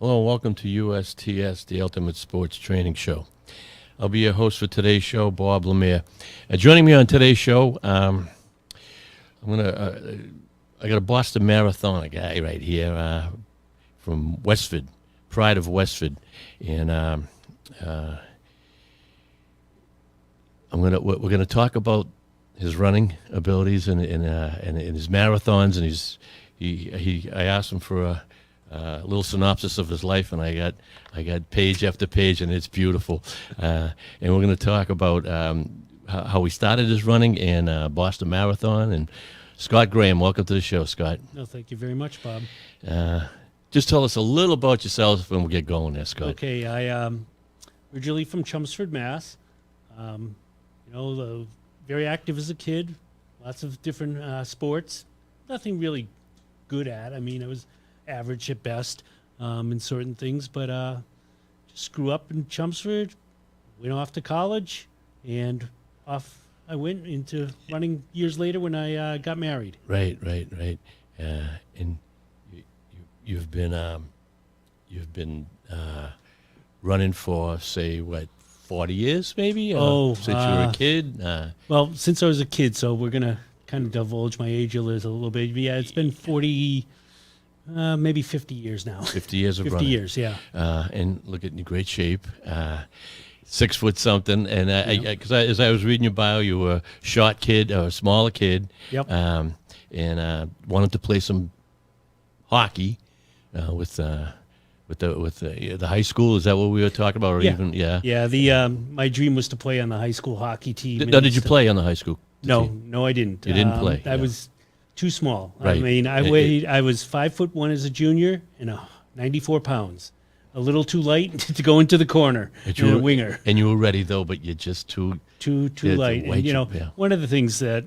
Hello and welcome to USTS, the Ultimate Sports Training Show. I'll be your host for today's show, Bob Lemire. Joining me on today's show, I got a Boston Marathon guy right here from Westford, Pride of Westford, and we're gonna talk about his running abilities and his marathons, and I asked him for a little synopsis of his life, and I got page after page, and it's beautiful. And we're going to talk about how he started his running and Boston Marathon. And Scott Graham, welcome to the show, Scott. No, thank you very much, Bob. Just tell us a little about yourself, and we'll get going there, Scott. Okay, I originally from Chelmsford, Mass. Very active as a kid, lots of different sports. Nothing really good at. I mean, I was average at best in certain things, but just grew up in Chelmsford, went off to college, and off I went into running years later when I got married. Right. And you've been running for, say, what, 40 years maybe? Since you were a kid? Well, since I was a kid, so we're going to kind of divulge my age a little bit. Yeah, it's been 40... maybe 50 years now. 50 years of 50 running. years, yeah. And look at you, great shape. 6 foot something. And because as I was reading your bio, you were a short kid, or a smaller kid. Yep. And wanted to play some hockey with the high school. Is that what we were talking about? Or Yeah. Yeah. My dream was to play on the high school hockey team. Did you play on the high school team? No, I didn't. You didn't play. I was too small. Right. I mean, I was 5'1" as a junior and 94 pounds. A little too light to go into the corner. A winger. And you were ready though, but you're just too light. And one of the things that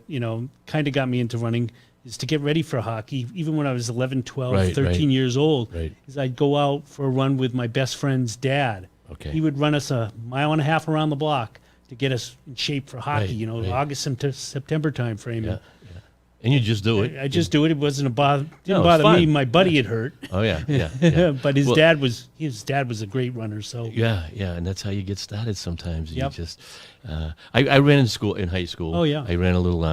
kind of got me into running is to get ready for hockey. Even when I was 11, 12, 13 years old, is I'd go out for a run with my best friend's dad. Okay. He would run us a mile and a half around the block to get us in shape for hockey. August to September time frame. Yeah. And you just do it. I just do it. It wasn't didn't bother me. My buddy had hurt. Oh yeah. But his dad was a great runner. So yeah, and that's how you get started. Sometimes you Yep. just. I ran in high school. Oh, yeah. I ran a little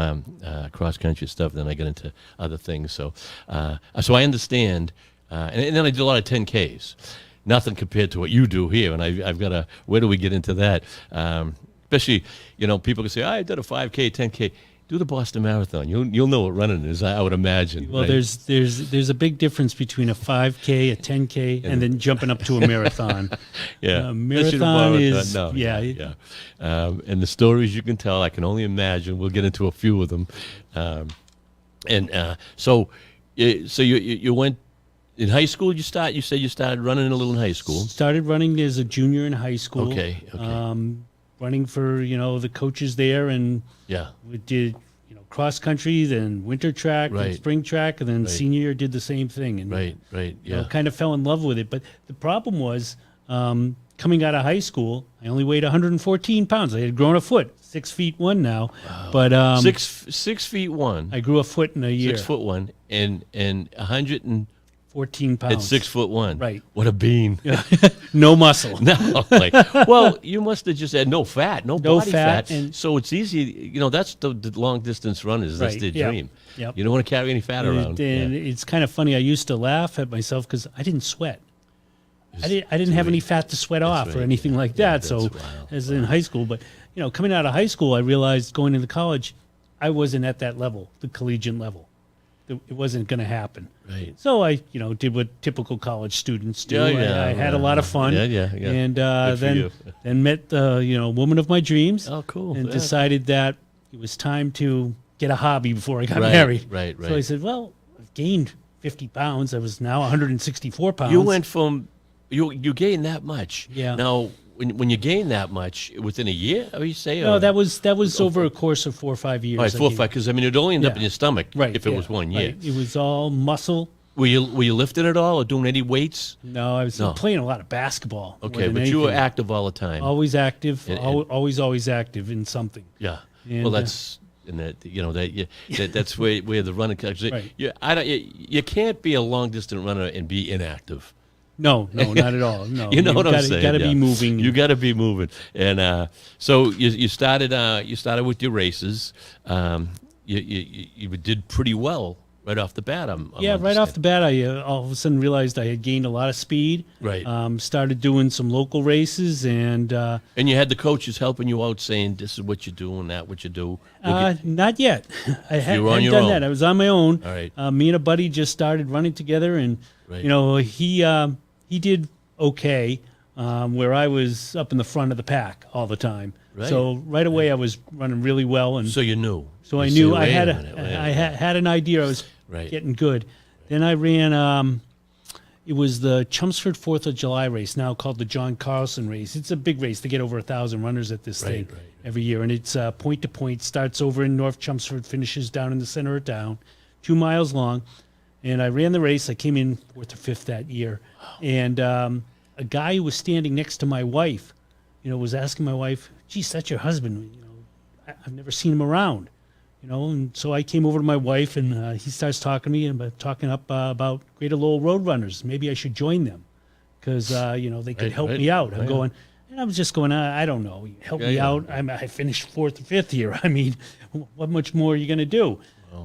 cross country stuff. Then I got into other things. So so I understand. And then I did a lot of 10Ks. Nothing compared to what you do here. And I've got a. Where do we get into that? Especially people can say, I did a 5K, 10K. Do the Boston Marathon. You'll know what running is, I would imagine. Well, right? there's a big difference between a 5K, a 10K, and then jumping up to a marathon. Yeah, marathon is yeah. And the stories you can tell, I can only imagine. We'll get into a few of them. So you went in high school. You said you started running a little in high school. Started running as a junior in high school. Okay. Running for the coaches there, and we did cross country, then winter track, then spring track, and then senior year did the same thing. And kind of fell in love with it. But the problem was coming out of high school, I only weighed 114 pounds. I had grown a foot, 6'1" now. Wow. But 6'1". I grew a foot in a year. 6'1", and 114 pounds. At 6'1". Right. What a bean. No muscle. No. Well, you must have just had no fat, no body fat. And so it's easy. That's the long distance runners. That's their dream. Yep. You don't want to carry any fat around. And it's kind of funny. I used to laugh at myself because I didn't sweat. I didn't have any fat to sweat off or anything like that. So as in high school, but coming out of high school, I realized going into college, I wasn't at that level, the collegiate level. It wasn't going to happen. Right. So I, did what typical college students do. Yeah, I had a lot of fun. Yeah. And then met the woman of my dreams. Oh, cool. And decided that it was time to get a hobby before I got married. Right. So I said, well, I've gained 50 pounds. I was now 164 pounds. You went from you gained that much. Yeah. Now, when you gain that much within a year, you say? No, that was over a course of 4 or 5 years. All right, 4 or 5, because it'd only end up in your stomach if it was 1 year. Right. It was all muscle. Were you lifting at all or doing any weights? No, I was playing a lot of basketball. Okay, but you were active all the time. Always active, always active in something. Yeah. And, well, that's that's where the running comes. Right. You can't be a long distance runner and be inactive. No, not at all. No, You know what I'm saying? Got to be moving. You got to be moving. And so you started with your races. You did pretty well right off the bat. Right off the bat, I all of a sudden realized I had gained a lot of speed. Right. Started doing some local races, and you had the coaches helping you out, saying this is what you do and that what you do. Not yet. I hadn't done that. I was on my own. All right. Me and a buddy just started running together, and he did okay, where I was up in the front of the pack all the time. Right. So right away I was running really well, and so you knew. So I knew I had had an idea I was getting good. Then I ran. It was the Chelmsford 4th of July race, now called the John Carlson race. It's a big race. They get over 1,000 runners at this thing every year, and it's point to point. Starts over in North Chelmsford, finishes down in the center of town, 2 miles long. And I ran the race. I came in 4th or 5th that year, and a guy who was standing next to my wife, was asking my wife, "Geez, that's your husband? I've never seen him around." And so I came over to my wife, and he starts talking to me and talking up about Greater Lowell Roadrunners. Maybe I should join them because they could help me out. I'm going, and I was just going, I don't know, help me out. I finished 4th or 5th here. I mean, what much more are you going to do?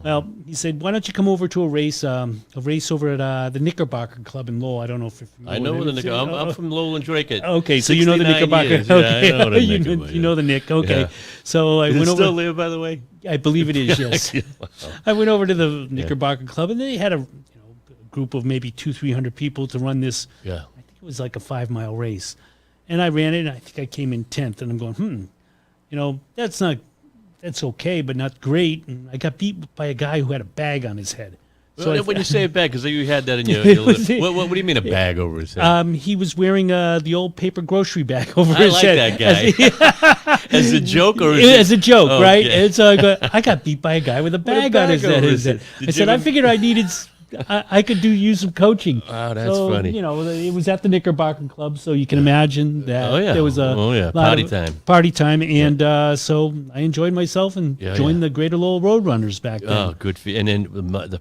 Well, he said, "Why don't you come over to a race over at the Knickerbocker Club in Lowell?" I don't know if you're familiar. I know the Knickerbocker. I'm from Lowell and Drake. Okay, so you know the Knickerbocker. Years. Okay, I know the Knickerbocker, you know the Nick. Okay, yeah. So I went over. Still there, by the way? I believe it is. Yes. Wow. I went over to the Knickerbocker Club, and they had a group of maybe 200-300 people to run this. Yeah. I think it was like a 5-mile race, and I ran it. And I think I came in 10th, and I'm going, that's okay, but not great. And I got beat by a guy who had a bag on his head. So when you say a bag, because you had that in your what do you mean a bag over his head? He was wearing the old paper grocery bag over his head. I like that guy. As a joke or as a joke, okay. Right? And so I got beat by a guy with a bag on his head. I said, I figured I needed... I could use some coaching. Oh, that's funny. It was at the Knickerbocker Club, so you can imagine that there was a party time, and so I enjoyed myself and joined the Greater Lowell Roadrunners back then. Oh, good for you. And then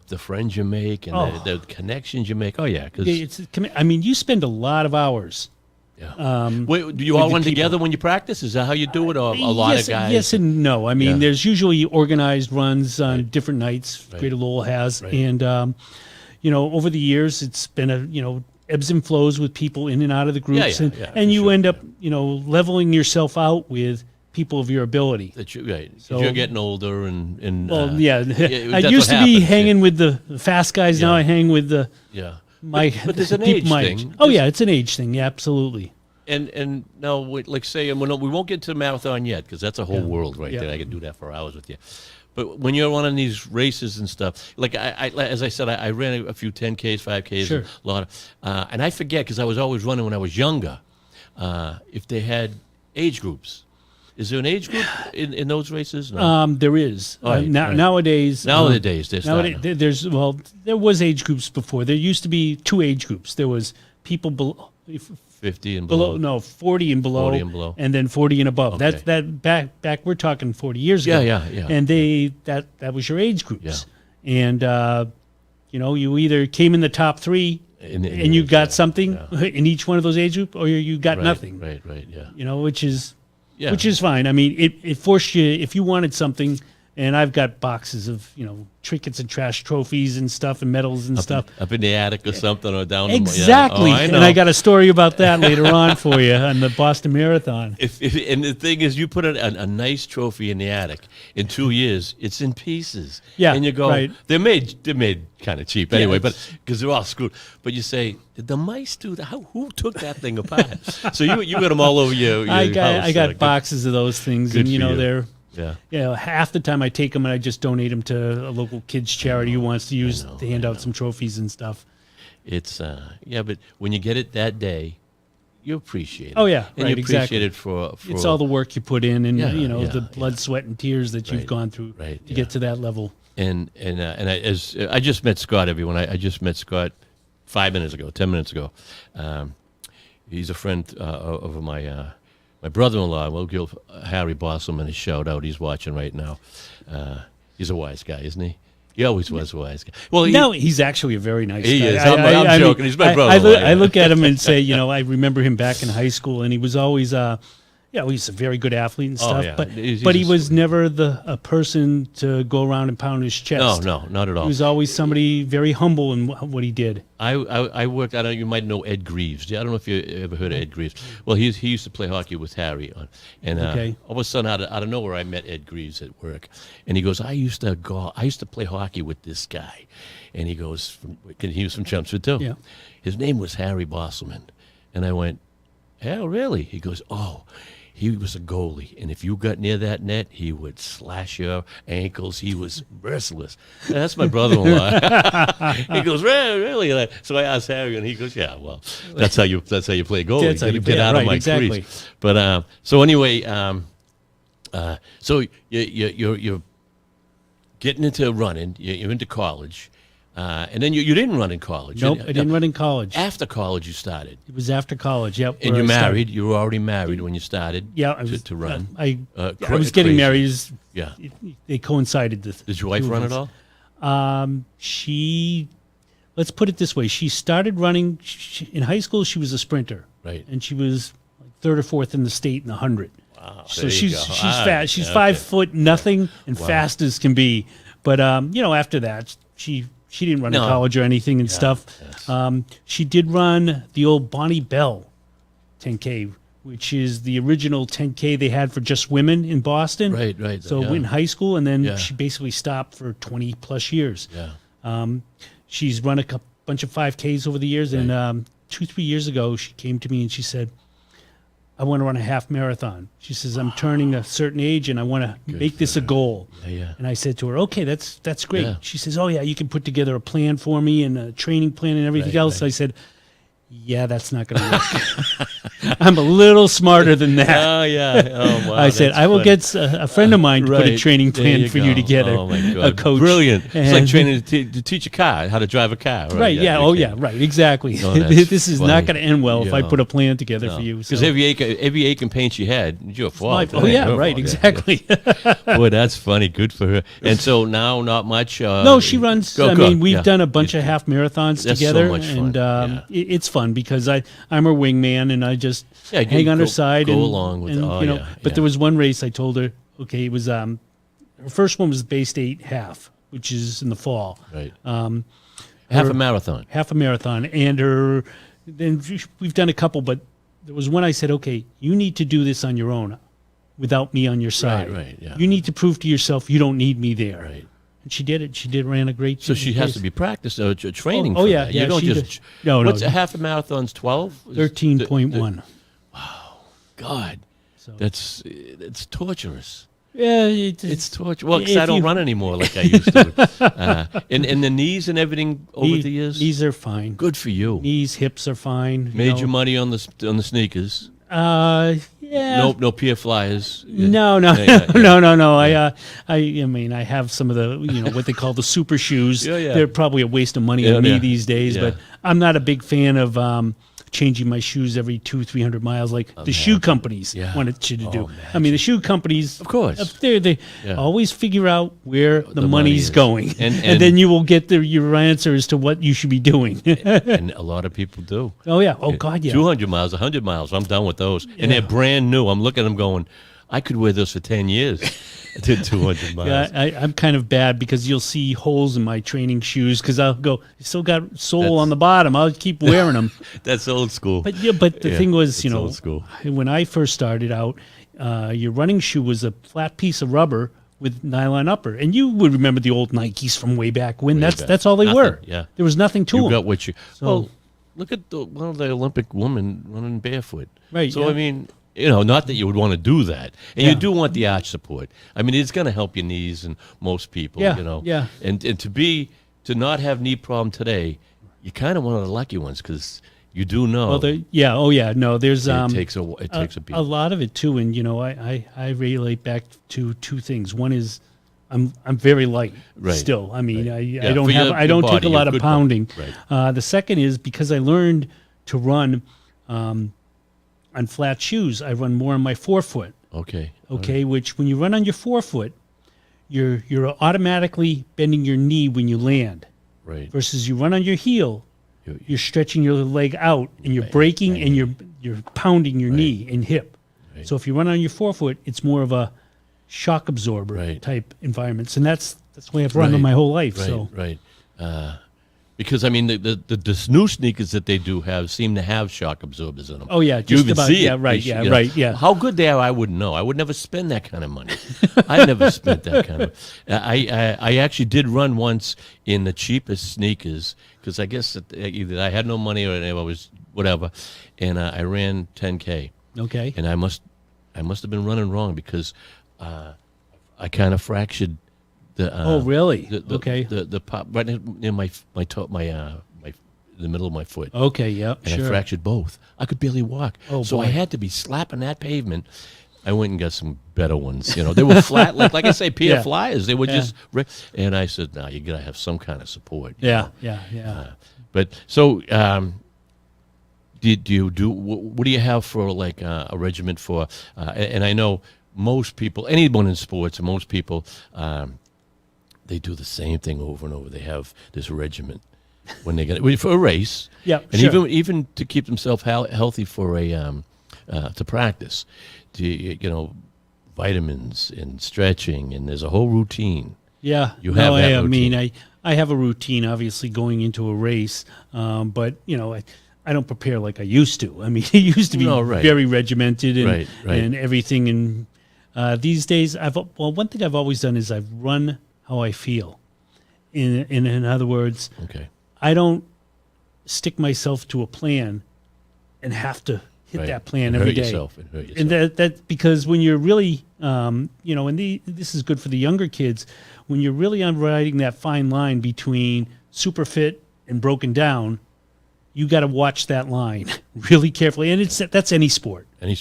the friends you make and the connections you make. Oh, yeah. You spend a lot of hours. Yeah. Wait, do you all run together when you practice? Is that how you do it, or a lot of guys? Yes and no. I mean, there's usually organized runs on different nights. Greater Lowell has, and over the years, it's been ebbs and flows with people in and out of the groups, and you end up leveling yourself out with people of your ability. So you're getting older, and I used to be hanging with the fast guys. Now I hang with the But there's an age thing. Oh, yeah, it's an age thing. Yeah, absolutely. And now, like say, we won't get to the marathon yet because that's a whole world right there. I can do that for hours with you. But when you're running these races and stuff, like as I said, I ran a few 10Ks, 5Ks, a lot of, and I forget because I was always running when I was younger. If they had age groups. Is there an age group in those races? No. There is. Nowadays, there was age groups before. There used to be 2 age groups. There was people below 50 and below. No, 40 and below. 40 and below. And then 40 and above. Okay. That back we're talking 40 years ago. Yeah. And that was your age groups. Yeah. And you either came in the top 3 and you got something in each one of those age groups, or you got nothing. Right, yeah. Which is fine. I mean, it forced you, if you wanted something, and I've got boxes of, trinkets and trash trophies and stuff and medals and stuff. Up in the attic or something, or down Exactly. I know. And I got a story about that later on for you on the Boston Marathon. And the thing is, you put a nice trophy in the attic. In 2 years, it's in pieces. Yeah, and you go, right. They're made kind of cheap anyway, but because they're all screwed. But you say, did the mice do that? Who took that thing apart? So you got them all over your house. I got boxes of those things, and they're. Yeah. Half the time I take them and I just donate them to a local kids charity who wants to to hand out some trophies and stuff. It's but when you get it that day, you appreciate it. Oh yeah, and you appreciate it for it's all the work you put in, and the blood, sweat, and tears that you've gone through to get to that level. And I just met Scott. Everyone, I just met Scott 10 minutes ago. He's a friend of my brother-in-law. We'll give Harry Bosselman a shout out. He's watching right now. He's a wise guy, isn't he? He always was a wise guy. Well, no, he's actually a very nice guy. He is. I'm joking. He's my brother. I look at him and say, I remember him back in high school, and he was always, he's a very good athlete and stuff. Yeah. But he was never a person to go around and pound his chest. No, not at all. He was always somebody very humble in what he did. I worked. I don't know. You might know Ed Greaves. I don't know if you ever heard of Ed Greaves. Well, he used to play hockey with Harry, and all of a sudden, out of nowhere, I met Ed Greaves at work, and he goes, "I used to play hockey with this guy," and he goes, he was from Chelmsford too. Yeah. His name was Harry Bosselman, and I went, "Hell, really?" He goes, "Oh." He was a goalie, and if you got near that net, he would slash your ankles. He was merciless. And that's my brother-in-law. He goes, really? So I asked Harry, and he goes, yeah, well, that's how you play goalie. That's how you get out of my crease. But so anyway, so you're getting into running. You're into college. And then you didn't run in college. Nope, I didn't run in college. After college, you started. It was after college, yep. And you married. You were already married when you started. Yeah, to run. I was getting married. Yeah, they coincided. Did your wife run at all? Let's put it this way: she started running in high school. She was a sprinter, right? And she was third or fourth in the state in the 100. Wow! So she's fast. She's 5'0" and fast as can be. But after that, she didn't run in college or anything and stuff. Yes. She did run the old Bonnie Bell 10K, which is the original 10K they had for just women in Boston. Right. So in high school, and then she basically stopped for 20 plus years. Yeah. She's run a bunch of 5Ks over the years, and 2-3 years ago, she came to me and she said, I want to run a half marathon. She says, I'm turning a certain age and I want to make this a goal. Yeah. And I said to her, okay, that's great. Yeah. She says, oh, yeah, you can put together a plan for me and a training plan and everything else. Right. I said, yeah, that's not going to work. I'm a little smarter than that. Oh, yeah. Oh, wow. I said, I will get a friend of mine to put a training plan for you to get a coach. Brilliant. It's like training to teach a car, how to drive a car. Right, yeah. Oh, yeah, right, exactly. No, this is funny. not going to end well if I put a plan together for you. Because every ache and pain she had, your fault. Oh, yeah, right, exactly. Boy, that's funny. Good for her. And so now, not much. No, she runs. We've done a bunch of half marathons together. So much fun. And it's fun because I'm her wingman and I just hang on her side. Go along with it. But there was one race I told her, okay, it was her first one was Bay State half, which is in the fall. Right. Half a marathon. Half a marathon. And then we've done a couple, but there was one I said, okay, you need to do this on your own without me on your side. Right, yeah. You need to prove to yourself you don't need me there. Right. And she did it. She ran a great. So she has to be practiced, training. Oh, yeah, that. yeah. You don't just no. What's a half a marathon's 12? 13.1. Wow, God, that's torturous. Yeah, it's torture. Well, because I don't run anymore like I used to. And the knees and everything over the years. Knees are fine. Good for you. Hips, hips are fine. Made your money on the sneakers. Yeah. No Pier Flyers. No. Yeah. I have some of the what they call the super shoes. Yeah. They're probably a waste of money on me these days, but I'm not a big fan of changing my shoes every 200-300 miles like the shoe companies wanted you to do. I mean, the shoe companies, of course, they always figure out where the money's going, and then you will get your answer as to what you should be doing. And a lot of people do. Oh yeah. Oh God, yeah. 200 miles, 100 miles. I'm done with those, and they're brand new. I'm looking at them going, I could wear this for 10 years. To 200 miles. Yeah, I'm kind of bad because you'll see holes in my training shoes because I'll go, still got sole on the bottom. I'll keep wearing them. That's old school. But the thing was, old school. When I first started out, your running shoe was a flat piece of rubber with nylon upper, and you would remember the old Nikes from way back when. That's all they were. Yeah, there was nothing to them. You got what you. Well, look at one of the Olympic women running barefoot. Right. So I mean. Not that you would want to do that. And you do want the arch support. I mean, it's going to help your knees and most people, Yeah. And to not have knee problem today, you're kind of one of the lucky ones because you do know. Well, no, there's it takes a beat. A lot of it too, and I relate back to two things. One is I'm very light still. I mean, I don't take a lot of pounding. Right. The second is because I learned to run on flat shoes, I run more on my forefoot. Okay. Right. Which when you run on your forefoot, you're automatically bending your knee when you land. Right. Versus you run on your heel, you're stretching your leg out and you're braking and you're pounding your knee and hip. Right. So if you run on your forefoot, it's more of a shock absorber type environments, and that's the way I've run my whole life. Right. Because I mean, the new sneakers that they do seem to have shock absorbers in them. Oh yeah, just about. See it. Right. How good they are, I wouldn't know. I would never spend that kind of money. I never spent that kind of. I actually did run once in the cheapest sneakers because I guess either I had no money or I was whatever, and I ran 10K. Okay. And I must have been running wrong because I kind of fractured. Oh really? Okay. The pop right near my toe, the middle of my foot. Okay. Yep. And I fractured both. I could barely walk. Oh, so boy. I had to be slapping that pavement. I went and got some better ones. They were flat, like I say, Pierre Flyers. They were just. And I said, "No, you gotta have some kind of support." Yeah. But so, do you do? What do you have for like a regiment for? And I know most people, anyone in sports, and most people. They do the same thing over and over. They have this regiment when they get for a race, and even to keep themselves healthy for to practice. Vitamins and stretching, and there's a whole routine. Yeah, you have that routine. I mean, I have a routine, obviously, going into a race, but I don't prepare like I used to. I mean, it used to be very regimented and everything. And these days, one thing I've always done is I've run how I feel. In other words, I don't stick myself to a plan and have to hit that plan every day. And that because when you're really, and this is good for the younger kids, when you're really riding that fine line between super fit and broken down, you got to watch that line really carefully. And that's any sport. Any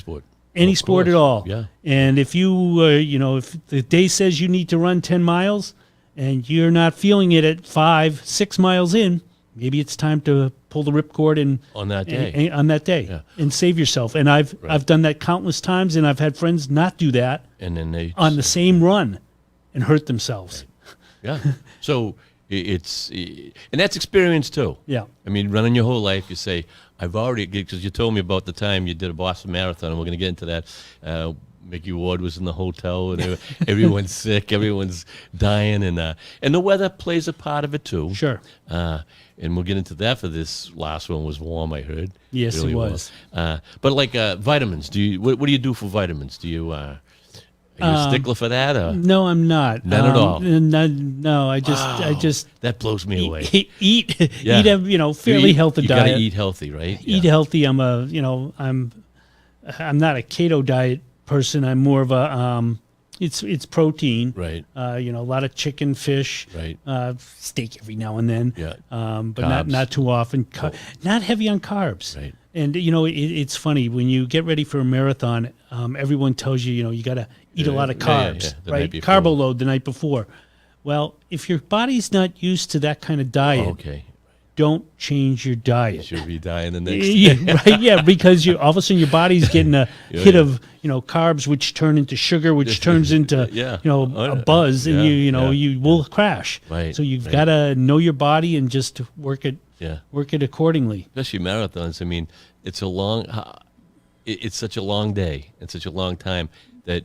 sport at all. Yeah. And if if the day says you need to run 10 miles and you're not feeling it at 5-6 miles in, maybe it's time to pull the ripcord on that day. And save yourself. And I've done that countless times, and I've had friends not do that and then they on the same run and hurt themselves. Right. Yeah. So and that's experience too. Yeah. I mean, running your whole life, you say, I've already, because you told me about the time you did a Boston Marathon, and we're going to get into that. Mickey Ward was in the hotel, and everyone's sick, everyone's dying, and the weather plays a part of it too. Sure. And we'll get into that. For this last one was warm, I heard. Yes, really it was. But like vitamins, what do you do for vitamins? Do you are you a stickler for that? Or? No, I'm not. None at all. No, I just that blows me away. Eat a fairly healthy diet. You gotta eat healthy, right? Eat healthy. I'm not a keto diet person. I'm more of a it's protein, right? A lot of chicken, fish, right? Steak every now and then, yeah. But not too often. Not heavy on carbs, right? And it's funny when you get ready for a marathon. Everyone tells you you got to eat a lot of carbs, right? Carbo load the night before. Well, if your body's not used to that kind of diet, don't change your diet. You should be dying the next day. Right? Yeah, because all of a sudden your body's getting a hit of carbs, which turn into sugar, which turns into a buzz, and you will crash. Right. So you've got to know your body and just work it. Yeah. Work it accordingly. Especially marathons. I mean, it's such a long day and such a long time that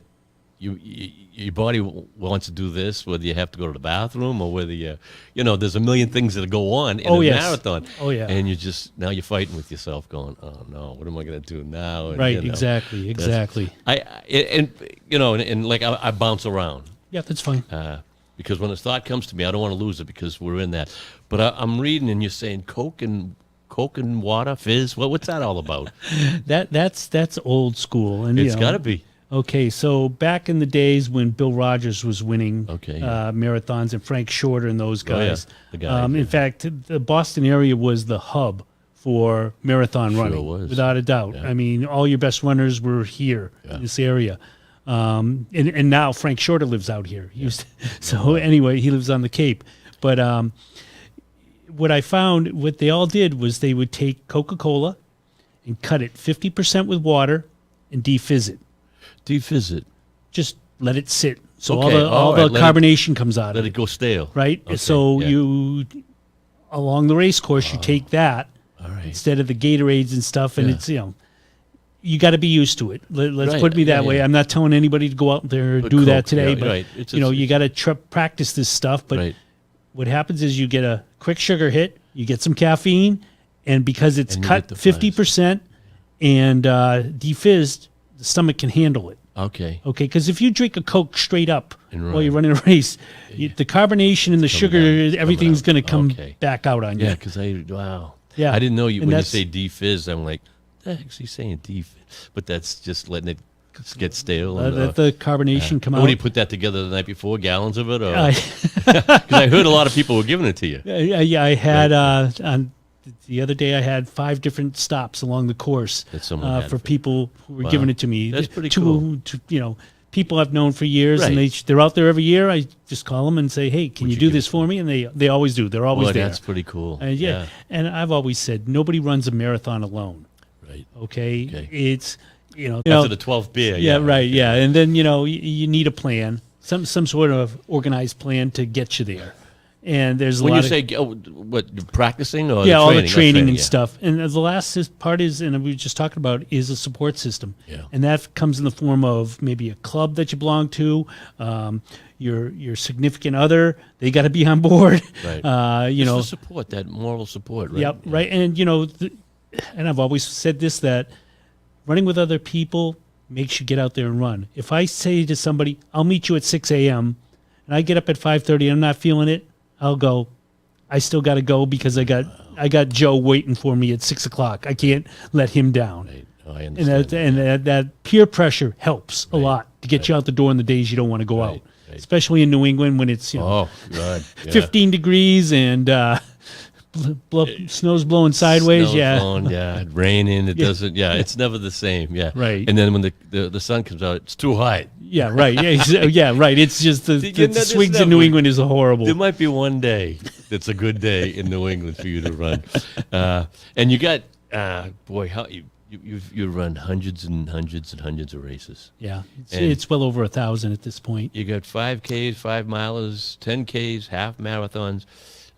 your body wants to do this, whether you have to go to the bathroom or whether there's a million things that go on in a marathon. Oh yeah. And now you're fighting with yourself, going, "Oh no, what am I going to do now?" And, right. Exactly. And I bounce around. Yeah, that's fine. Because when a thought comes to me, I don't want to lose it because we're in that. But I'm reading, and you're saying Coke and water, fizz. What's that all about? That's old school, and it's got to be. Okay, so back in the days when Bill Rogers was winning marathons and Frank Shorter and those guys, in fact, the Boston area was the hub for marathon running, without a doubt. Yeah. I mean, all your best runners were here in this area. And now Frank Shorter lives out here. Anyway, he lives on the Cape. But what I found, what they all did was they would take Coca-Cola and cut it 50% with water and defizz it. Defizz it. Just let it sit So all the carbonation comes out of it. Let it go stale. Right? Okay, so you, along the race course, you take that instead of the Gatorades and stuff, and it's, you got to be used to it. Let's put me that way. I'm not telling anybody to go out there and do that today, but you got to practice this stuff. But what happens is you get a quick sugar hit, you get some caffeine, and because it's cut 50% and defizzed, the stomach can handle it. Okay. Because if you drink a Coke straight up while you're running a race, the carbonation and the sugar, everything's going to come back out on you. Yeah, because I didn't know when you say defizz, I'm like, the heck's he saying defizz? But that's just letting it get stale. Let the carbonation come out. What do you put that together the night before? Gallons of it? Because I heard a lot of people were giving it to you. Yeah, I had on the other day I had 5 different stops along the course for people who were giving it to me. That's pretty cool. People I've known for years, and they're out there every year. I just call them and say, "Hey, can you do this for me?" And they always do. They're always there. That's pretty cool. And I've always said nobody runs a marathon alone. Right. Okay. It's after the 12th beer. And then you need a plan, some sort of organized plan to get you there. And there's when a lot you say what practicing or all the training and stuff. And the last part is, and we were just talking about, is a support system. Yeah. And that comes in the form of maybe a club that you belong to, your significant other. They got to be on board. Right. The support, that moral support. Right. Yep. Yeah. Right. And and I've always said this, that running with other people makes you get out there and run. If I say to somebody, "I'll meet you at 6 a.m." and I get up at 5:30 and I'm not feeling it, I'll go. I still got to go because I got Joe waiting for me at 6 o'clock. I can't let him down. Right. Oh, I understand. And that peer pressure helps a lot to get you out the door on the days you don't want to go out, especially in New England when it's 15 degrees and snow's blowing sideways. Snow's raining. It doesn't. Yeah, it's never the same. Yeah, right. And then when the sun comes out, it's too hot. Yeah, right. Yeah, right. It's just the swings in New England is horrible. There might be one day that's a good day in New England for you to run, and you got how you run hundreds and hundreds and hundreds of races. Yeah, it's well over 1,000 at this point. You got 5Ks, 5 milers, 10Ks, half marathons.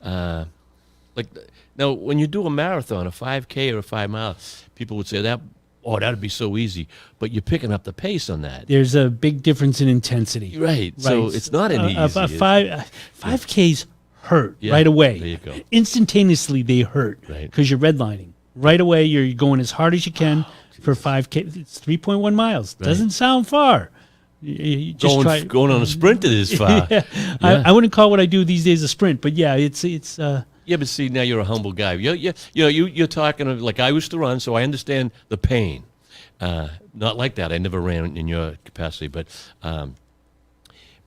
Now, when you do a marathon, a 5K or a 5 mile, people would say that'd be so easy. But you're picking up the pace on that. There's a big difference in intensity. Right. So it's not an easy. 5Ks hurt right away. There you go. Instantaneously, they hurt because you're redlining. Right away, you're going as hard as you can for 5K. It's 3.1 miles. Right. Doesn't sound far. You just going on a sprint it is far. I wouldn't call what I do these days a sprint, but it's. Yeah, but see, now you're a humble guy. You're talking like I used to run, so I understand the pain. Not like that. I never ran in your capacity, but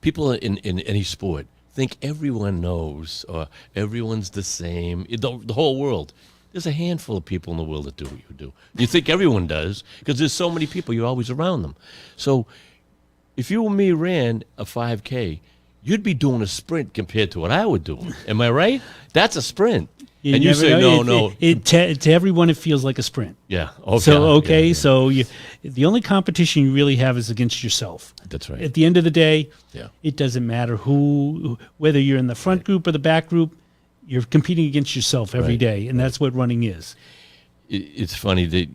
people in any sport think everyone knows or everyone's the same. The whole world. There's a handful of people in the world that do what you do. You think everyone does because there's so many people. You're always around them. So if you and me ran a 5K, you'd be doing a sprint compared to what I would do. Am I right? That's a sprint. And you say, no. To everyone, it feels like a sprint. Yeah. Okay. So the only competition you really have is against yourself. That's right. At the end of the day, it doesn't matter whether you're in the front group or the back group, you're competing against yourself every day, and that's what running is. It's funny that,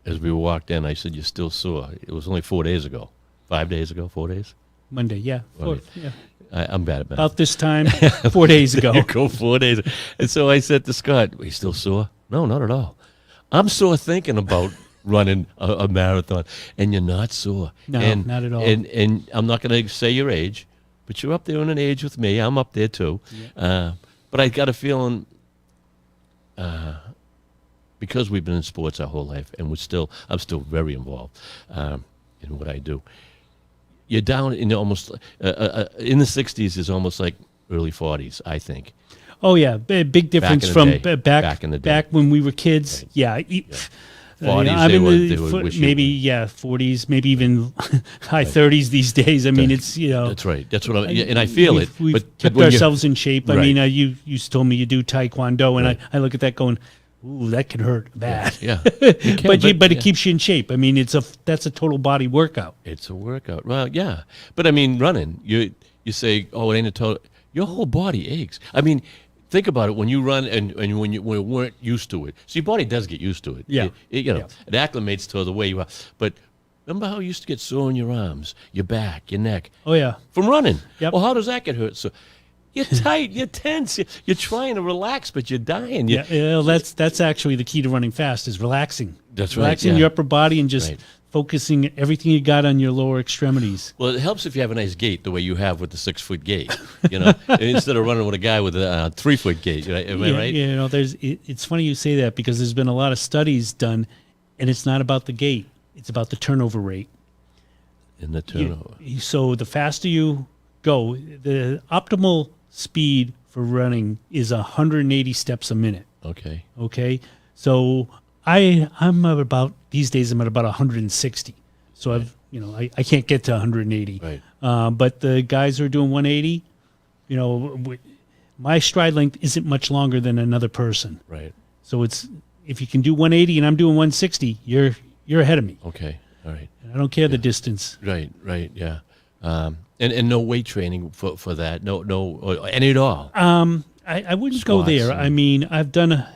as we walked in, I said, you're still sore. It was only 4 days ago. 5 days ago, 4 days? Monday, yeah. I'm bad at math. About this time, 4 days ago. You go 4 days. And so I said to Scott, are you still sore? No, not at all. I'm sore thinking about running a marathon, and you're not sore. No, not at all. And I'm not going to say your age, but you're up there in an age with me. I'm up there too. Yeah. But I got a feeling, because we've been in sports our whole life, and I'm still very involved in what I do. You're down in almost in the 60s is almost like early 40s, I think. Oh yeah, big difference from back in the day. Back when we were kids. Right. Yeah. 40s, they were maybe 40s, maybe even high 30s these days. I mean, it's That's right. That's what and I feel it. We've kept ourselves in shape. I mean, you told me you do Taekwondo, and I look at that going, ooh, that can hurt bad. Yeah. It can, but it keeps you in shape. I mean, that's a total body workout. It's a workout. Well, yeah. But I mean, running, you say, oh, it ain't a total. Your whole body aches. I mean, think about it. When you run and when you weren't used to it, so your body does get used to it. Yeah. It acclimates to the way you are. But remember how you used to get sore in your arms, your back, your neck? Oh, yeah. From running. Yep. Well, how does that get hurt? So you're tight, you're tense, you're trying to relax, but you're dying. That's actually the key to running fast is relaxing. That's right. Relaxing your upper body and just focusing everything you got on your lower extremities. Well, it helps if you have a nice gait the way you have with the 6-foot gait, instead of running with a guy with a 3-foot gait. Right? Am I right? Yeah, it's funny you say that because there's been a lot of studies done, and it's not about the gait. It's about the turnover rate. And the turnover. So the faster you go, the optimal speed for running is 180 steps a minute. Okay. So I'm at about these days. I'm at about 160. So I can't get to 180. Right. But the guys who are doing 180, my stride length isn't much longer than another person. Right. So if you can do 180 and I'm doing 160, you're ahead of me. Okay. All right. And I don't care the distance. Right. Yeah. And no weight training for that. No, any at all. I wouldn't go there. I mean, I've done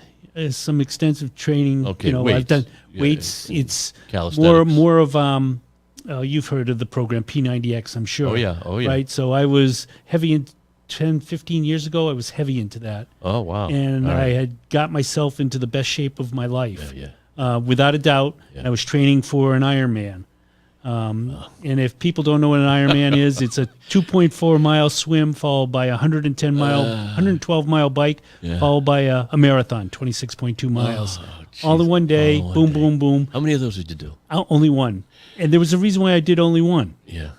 some extensive training. Okay, I've done weights. It's more of you've heard of the program P90X, I'm sure. Oh yeah. Right. So I was heavy in 10, 15 years ago. I was heavy into that. Oh wow. And I had got myself into the best shape of my life. Yeah. Without a doubt. Yeah. I was training for an Ironman. And if people don't know what an Ironman is, it's a 2.4 mile swim followed by a 112 mile bike, followed by a marathon, 26.2 miles. All in one day, boom. How many of those did you do? Only one. And there was a reason why I did only one. Yeah.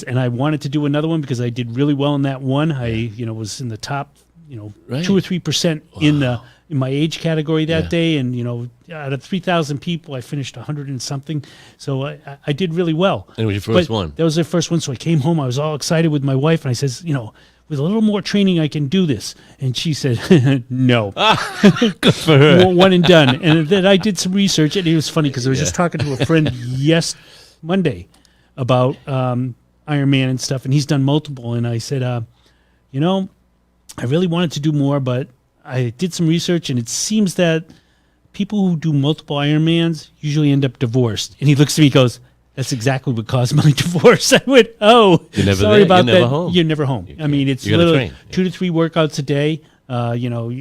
And I wanted to do another one because I did really well in that one. I, was in the top, 2 or 3% in my age category that day. And, out of 3,000 people, I finished 100 and something. So I did really well. And it was your first one? That was the first one. So I came home. I was all excited with my wife. And I says, with a little more training, I can do this. And she said, no. Good for her. One and done. And then I did some research. And it was funny because I was just talking to a friend Monday about Ironman and stuff. And he's done multiple. And I said, I really wanted to do more, but I did some research. And it seems that people who do multiple Ironmans usually end up divorced. And he looks at me and goes, that's exactly what caused my divorce. I went, sorry about that. Home. You're never home. I mean, it's literally 2 to 3 workouts a day,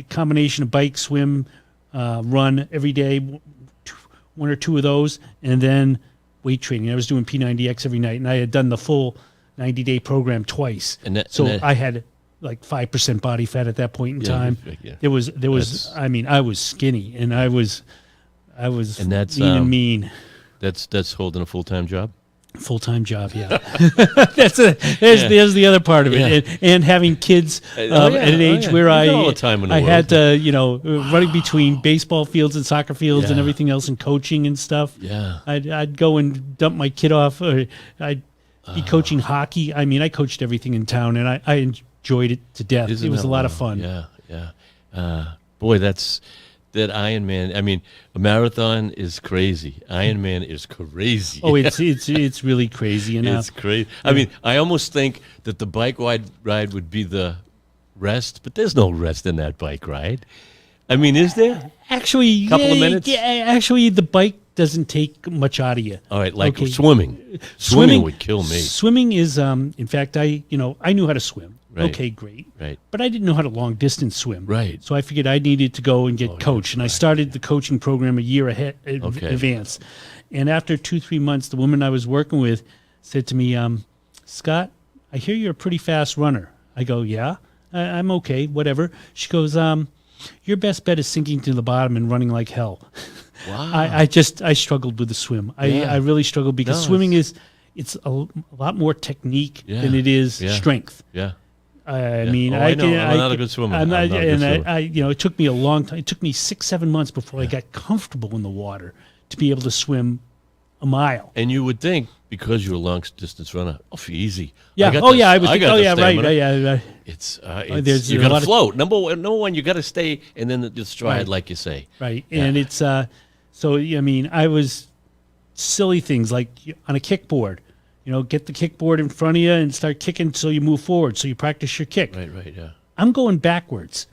combination of bike, swim, run every day, 1 or 2 of those, and then weight training. I was doing P90X every night, and I had done the full 90-day program twice. I had like 5% body fat at that point in time. Yeah. There was. I mean, I was skinny, and I was and that's, mean. That's holding a full-time job. Full-time job, yeah. There's the other part of it, and having kids at an age where I had to, running between baseball fields and soccer fields and everything else, and coaching and stuff. Yeah, I'd go and dump my kid off, or I'd be coaching hockey. I mean, I coached everything in town, and I enjoyed it to death. It was a lot of fun. Yeah. Boy, that Ironman. I mean, a marathon is crazy. Ironman is crazy. Oh, it's really crazy. It's crazy. Yeah. I mean, I almost think that the bike ride would be the rest, but there's no rest in that bike ride. I mean, is there? Actually, a couple of minutes. Yeah, actually, the bike doesn't take much out of you. All right, like swimming. Swimming would kill me. Swimming is, in fact, I knew how to swim. Right. Okay, great. Right. But I didn't know how to long distance swim. Right. So I figured I needed to go and get coached. And I started the coaching program a year ahead in advance. And after 2-3 months, the woman I was working with said to me, Scott, I hear you're a pretty fast runner. I go, yeah, I'm okay, whatever. She goes, your best bet is sinking to the bottom and running like hell. Wow. I struggled with the swim. I really struggled because swimming it's a lot more technique than it is strength. Yeah. I mean, I'm not a good swimmer. It took me a long time. It took me 6-7 months before I got comfortable in the water to be able to swim a mile. And you would think because you're a long distance runner, easy. Yeah. I would. Right. There's you a got lot to of- float. Number one, you got to stay, and then the stride, Right. like you say. Right. Yeah. And it's so I mean, I was silly things like on a kickboard. Get the kickboard in front of you and start kicking so you move forward, so you practice your kick. Right, yeah. I'm going backwards.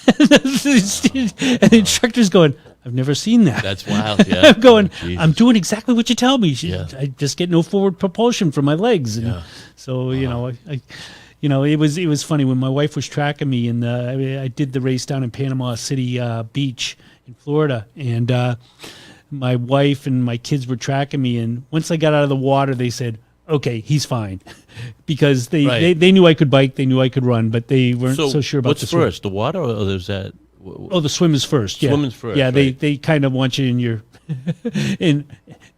And the instructor's going, I've never seen that. That's wild, yeah. I'm going, Oh, Jesus. I'm doing exactly what you tell me. Yeah. I just get no forward propulsion from my legs. And Yeah. so, it was funny when my wife was tracking me, and I did the race down in Panama City Beach in Florida, and my wife and my kids were tracking me, and once I got out of the water, they said, okay, he's fine. Because they knew I could bike, they knew I could run, but they weren't so sure about what's the swim. first, the water, or there's that? Oh, the swim is first. Yeah. Swimming's first, Yeah, right. they kind of want you in your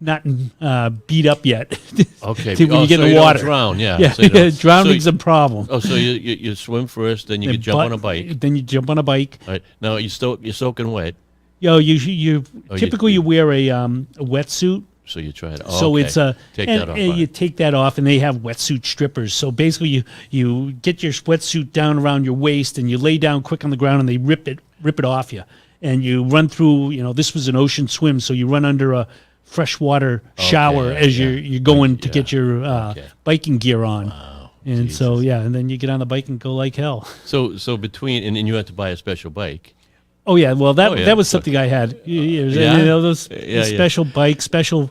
not beat up yet. Okay. When you get so in you the don't water. drown, yeah. Yeah, So you don't- drowning's so, a problem. Oh, so you swim first, then you Then can jump on a bike. Then you jump on a bike. All right. Now you're soaking wet, You Oh, typically you wear a wetsuit. so you try it. Oh, So okay. it's take and, that off. and you take that off, and they have wetsuit strippers. So basically, you get your wetsuit down around your waist, and you lay down quick on the ground, and they rip it off you, and you run through. This was an ocean swim, so you run under a freshwater shower as you're going to get your biking gear on. Wow. And Jesus. so and then you get on the bike and go like hell. So between and you have to buy a special bike. Oh yeah, well that yeah. that was something I had. Yeah? Those Yeah. special bikes, special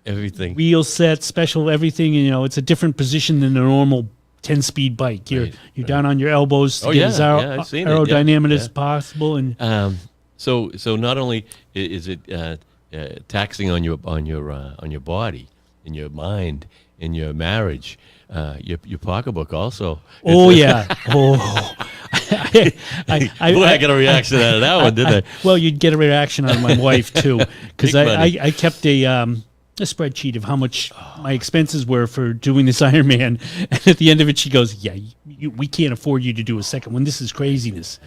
Everything. wheel sets, special everything. It's a different position than a normal 10-speed bike. You're down on your elbows to Oh, get yeah, as I've seen it, aerodynamic yeah. as possible. And So not only is it taxing on your body, in your mind, in your marriage, your pocketbook also. oh yeah, oh. Boy, I got a reaction out of that one, didn't I? Well, you'd get a reaction out of my wife too, because Big money. I kept a spreadsheet of how much my expenses were for doing this Ironman, and at the end of it, she goes, "Yeah, we can't afford you to do a second one. This is craziness."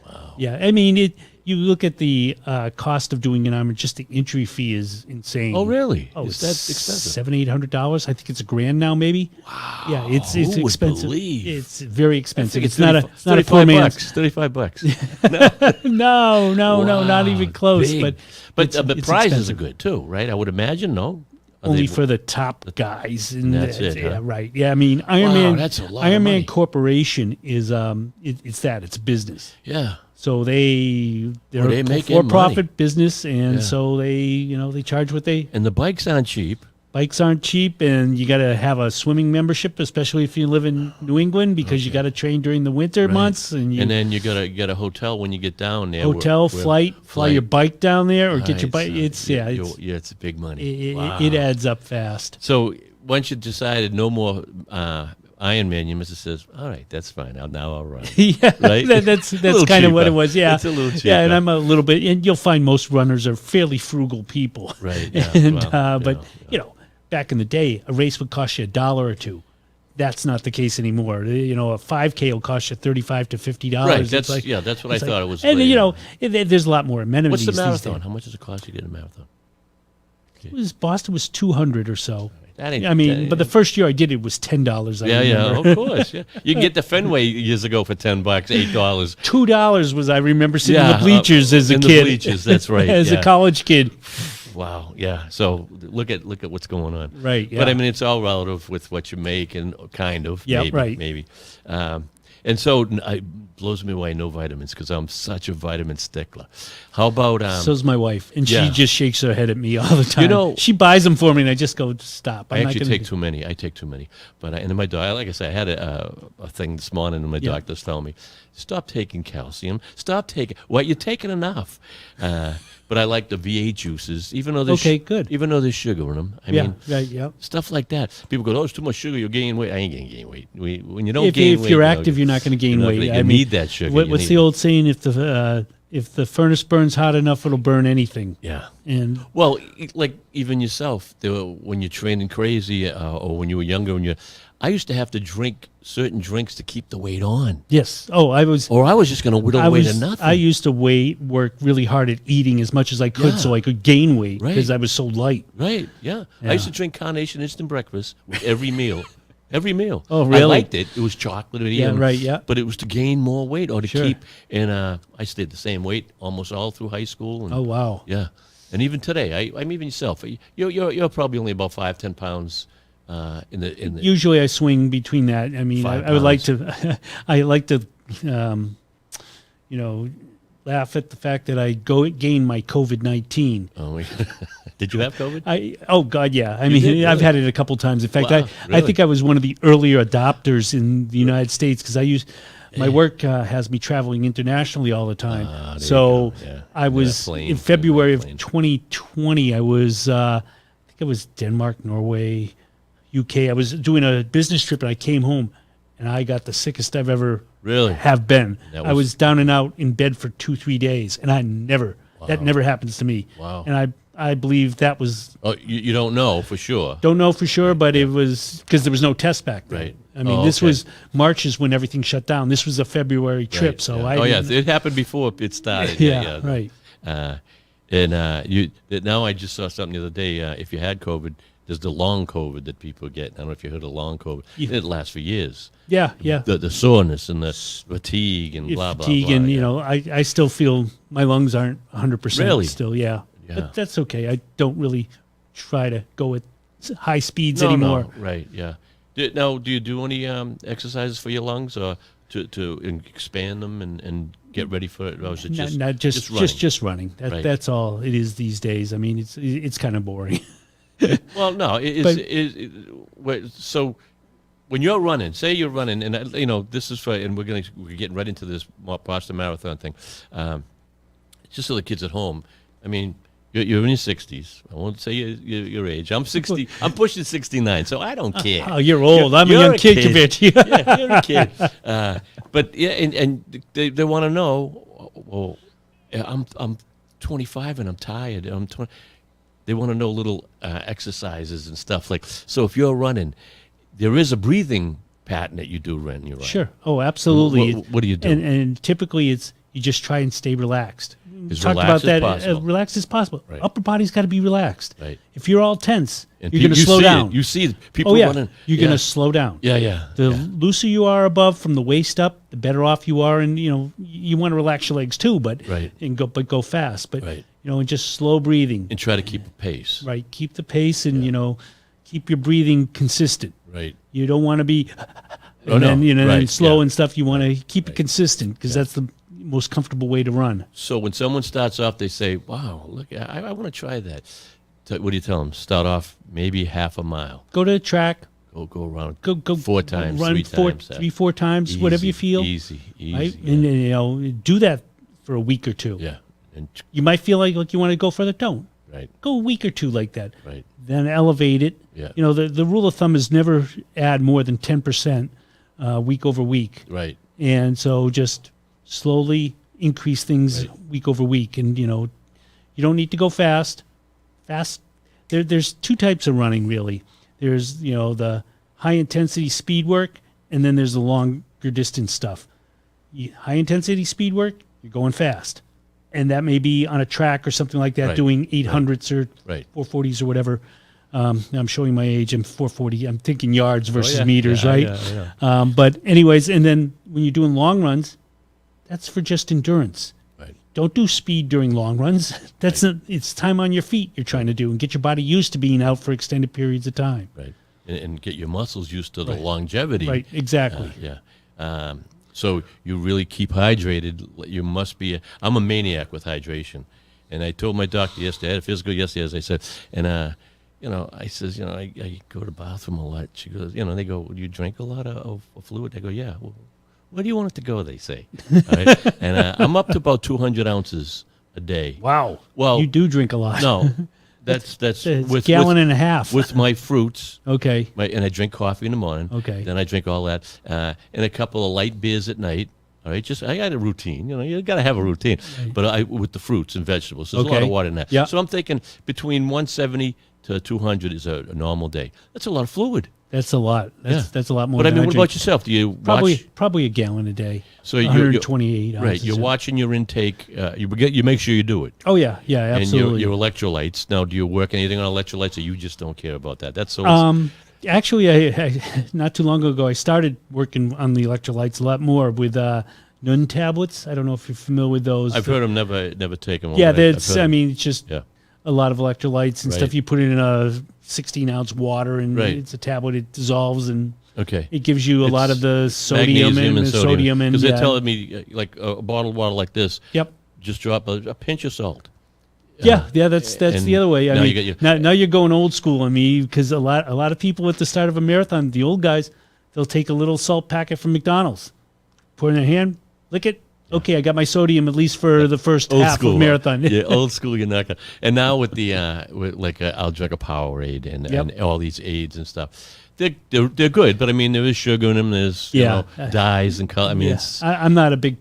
Wow. Yeah, I mean, you look at the cost of doing an Ironman; just the entry fee is insane. Oh, really? Oh, Is that expensive? $700-800. I think it's $1,000 now, maybe. Wow. Yeah, it's Who would expensive. believe? It's very expensive. It's $35 not a poor man's. $35. No, not even close. Big. But But it's prizes expensive. are good too, right? I would imagine. No, Are Only they- for the top guys. And That's it, Yeah, huh? right. Yeah, I mean, Ironman. that's a lot of money. Ironman Corporation is it's a business. Yeah. So they're they a make for-profit business, and Yeah. so they charge what they. And the bikes aren't cheap. Bikes aren't cheap, and you got to have a swimming membership, especially if you live in New England, because you got to train during the winter months, and then you gotta get a hotel when you get down there. hotel, fly your bike down there, or get your Right, bike. so it's big money. Wow. It adds up fast. So once you decided no more Ironman, your missus says, "All right, that's fine. Now I'll run." Yeah, Right? that's little kind of what cheaper. it was. Yeah, It's a little Yeah, and cheaper. I'm a little bit, and you'll find most runners are fairly frugal people. Right, yeah, and well, but back in the day, a race would cost you $1 or $2. That's not the case anymore. A 5K will cost you $35 to $50. Right. It's That's like- that's what I it's thought like- it was. And there's a lot more amenities. What's the these marathon? days. How much does it cost you to get a marathon? Boston was 200 or so. That ain't, I mean, but the first year I did it was $10. I remember. of course. Yeah, you can get the Fenway years ago for $10, $8. $2 was I remember sitting in Yeah, the bleachers as a in the kid. bleachers, that's right, as yeah. a college kid. Wow. Yeah. So look at what's going on. Right, But I yeah. mean, it's all relative with what you make and kind of. Yeah, maybe, right. Maybe. And so it blows me away, no vitamins, because I'm such a vitamin stickler. How about So's my wife, and yeah. she just shakes her head at me all the time. She buys them for me, and I just go, "Stop!" I I'm actually not take gonna too many. I take too many. But and my doctor, like I said, I had a thing this morning, and my doctor's telling me, stop taking calcium. Stop taking. Well, you're taking enough. But I like the V8 juices, even though there's good. Even though there's sugar in them. I Yeah, mean, right, yeah. stuff like that. People go, "Oh, it's too much sugar. You'll gain weight." I ain't gonna gain weight. When you don't If, gain if weight, you're active, you're not going to gain you're not weight. gonna- you need that sugar. You What's need the it. old saying? If the furnace burns hot enough, it'll burn anything. Yeah. And Well, like even yourself, when you're training crazy, or when you were younger, I used to have to drink certain drinks to keep the weight on, yes, I was just going to whittle weight to nothing. I used to work really hard at eating as much as I could Yeah. so I could gain weight Right. because I was so light. Right? Yeah. I used to drink Carnation instant breakfast with every meal. every meal. Oh, really? I liked it. It was chocolatey. Yeah, right, yeah. But it was to gain more weight or to Sure. keep. And I stayed the same weight almost all through high school. And, Oh, wow. Yeah, and even today, I'm even yourself. You're probably only about 5-10 pounds in the. Usually I swing between that. I mean, I would like to, I like to, laugh at the fact that I gained my COVID-19. Oh, did you have COVID? Oh God, yeah. I mean, did, really? I've had it a couple times. In fact, Wow, I really? think I was one of the earlier adopters in the United States because my work has me traveling internationally all the time. there So you go. Yeah. I was plane, in February of plane. 2020. I was, I think it was Denmark, Norway, UK. I was doing a business trip and I came home and I got the sickest I've ever Really? have been. That I was down and out in bed for 2-3 days, and that never happens to me. Wow. And I believe that was, Oh, you don't know for sure. don't know for sure, but it was because there was no test back then. Right. I mean, Oh, this okay. was March is when everything shut down. This was a February trip, Right, so yeah. I Oh yeah, didn't- it happened before it started. yeah, right. Now I just saw something the other day. If you had COVID, there's the long COVID that people get. I don't know if you heard of long COVID. Yeah. It lasts for years. Yeah, yeah. The soreness and the fatigue and blah blah Fatigue blah. and yeah. I still feel my lungs aren't 100% Really? still. Yeah. Yeah. But that's okay. I don't really try to go at high speeds No, anymore. no, right? Yeah. Now, do you do any exercises for your lungs or to expand them and get ready for it? Or is it Not just running? running. Right. That's all it is these days. I mean, it's kind of boring. Well, no. So when you're running, say you're running, and this is for, and we're getting right into this Boston Marathon thing. Just so the kids at home, I mean, you're in your 60s. I won't say your age. I'm 60. I'm pushing 69, so I don't care. Oh, you're old. I'm a You're young kid compared to you. Yeah, you're a kid. But yeah, and they want to know. Well, I'm 25 and I'm tired. I'm 20. They want to know little exercises and stuff like. So if you're running, there is a breathing pattern that you do when you're running. Sure. Oh, absolutely. What do you do? And typically, you just try and stay relaxed. As Talked relaxed about as that. possible. Relaxed as possible. Right. Upper body's got to be relaxed. Right. If you're all tense, And you're going to you slow see down. It. You see people Oh yeah, running. you're going to slow down. Yeah, yeah. The looser you are above from the waist up, the better off you are. And you want to relax your legs too, but Right. go fast. But Right. and just slow breathing. And try to keep a pace. Right. Keep the pace and keep your breathing consistent. Right. You don't want to be Oh, no. and Right, slow yeah. and stuff. You want to keep it consistent because that's the most comfortable way to run. So when someone starts off, they say, "Wow, look, I want to try that." What do you tell them? Start off maybe half a mile. Go to the track. Go around. Go 4 times, run 3 times. 3-4 times, whatever you feel. Easy. Right? Yeah. And do that for a week or two. Yeah. And You might feel like you want to go further. Don't. right. Go a week or two like that. Right. Then elevate it. Yeah. The rule of thumb is never add more than 10% week over week. Right. And so just slowly increase things week over week. And, you don't need to go fast. There's 2 types of running, really. There's, the high-intensity speed work, and then there's the longer distance stuff. High-intensity speed work, you're going fast. And that may be on a track or something like that, Right. doing 800s or Right. 440s or whatever. I'm showing my age. I'm 440. I'm thinking yards versus yeah. meters, Yeah, right? yeah. But anyways, and then when you're doing long runs, that's for just endurance. Right. Don't do speed during long runs. It's time on your feet you're trying to do and get your body used to being out for extended periods of time. Right. And get your muscles used to the longevity. Right, exactly. Yeah. So you really keep hydrated. You must be. I'm a maniac with hydration, and I told my doctor yesterday. I had a physical yesterday, as I said, and I says, I go to the bathroom a lot. She goes, they go, do you drink a lot of fluid? I go, yeah. Well, where do you want it to go? They say, all right? And I'm up to about 200 ounces a day. Wow. Well, you do drink a lot. No, that's It's a gallon and a half. with my fruits. Okay. And I drink coffee in the morning. Okay. Then I drink all that, and a couple of light beers at night. All right, I got a routine. You got to have a routine. Right. But with the fruits and vegetables, there's a lot Okay. of water in that. Yeah. So I'm thinking between 170 to 200 is a normal day. That's a lot of fluid. That's a lot. That's a lot more. But I than mean, what drink. about yourself? Do you Probably a gallon a day. So 128 ounces. right? You're watching your intake. You make sure you do it. Oh yeah, absolutely. And your electrolytes. Now, do you work anything on electrolytes, or you just don't care about that? That's so. Actually, I not too long ago, I started working on the electrolytes a lot more with Nun tablets. I don't know if you're familiar with those. I've heard them never take them. Yeah, that's. I mean, it's just yeah. a lot of electrolytes and Right. stuff. You put it in a 16-ounce water, and Right. it's a tablet. It dissolves, and Okay. it gives you a lot of the sodium Magnesium and the sodium. And because they're telling me like a bottle of water like this. Yep. Just drop a pinch of salt. Yeah, that's the other way. I now mean, you get your- now you're going old school on me, because a lot of people at the start of a marathon, the old guys, they'll take a little salt packet from McDonald's, put it in their hand, lick it. Okay, I got my sodium at least for the first Old half school, of marathon. Yeah, old school. You're not gonna. And now with the I'll drink a Powerade and all these aids and stuff. They're good, but I mean there is sugar in them. There's dyes and color. I mean, I'm not a big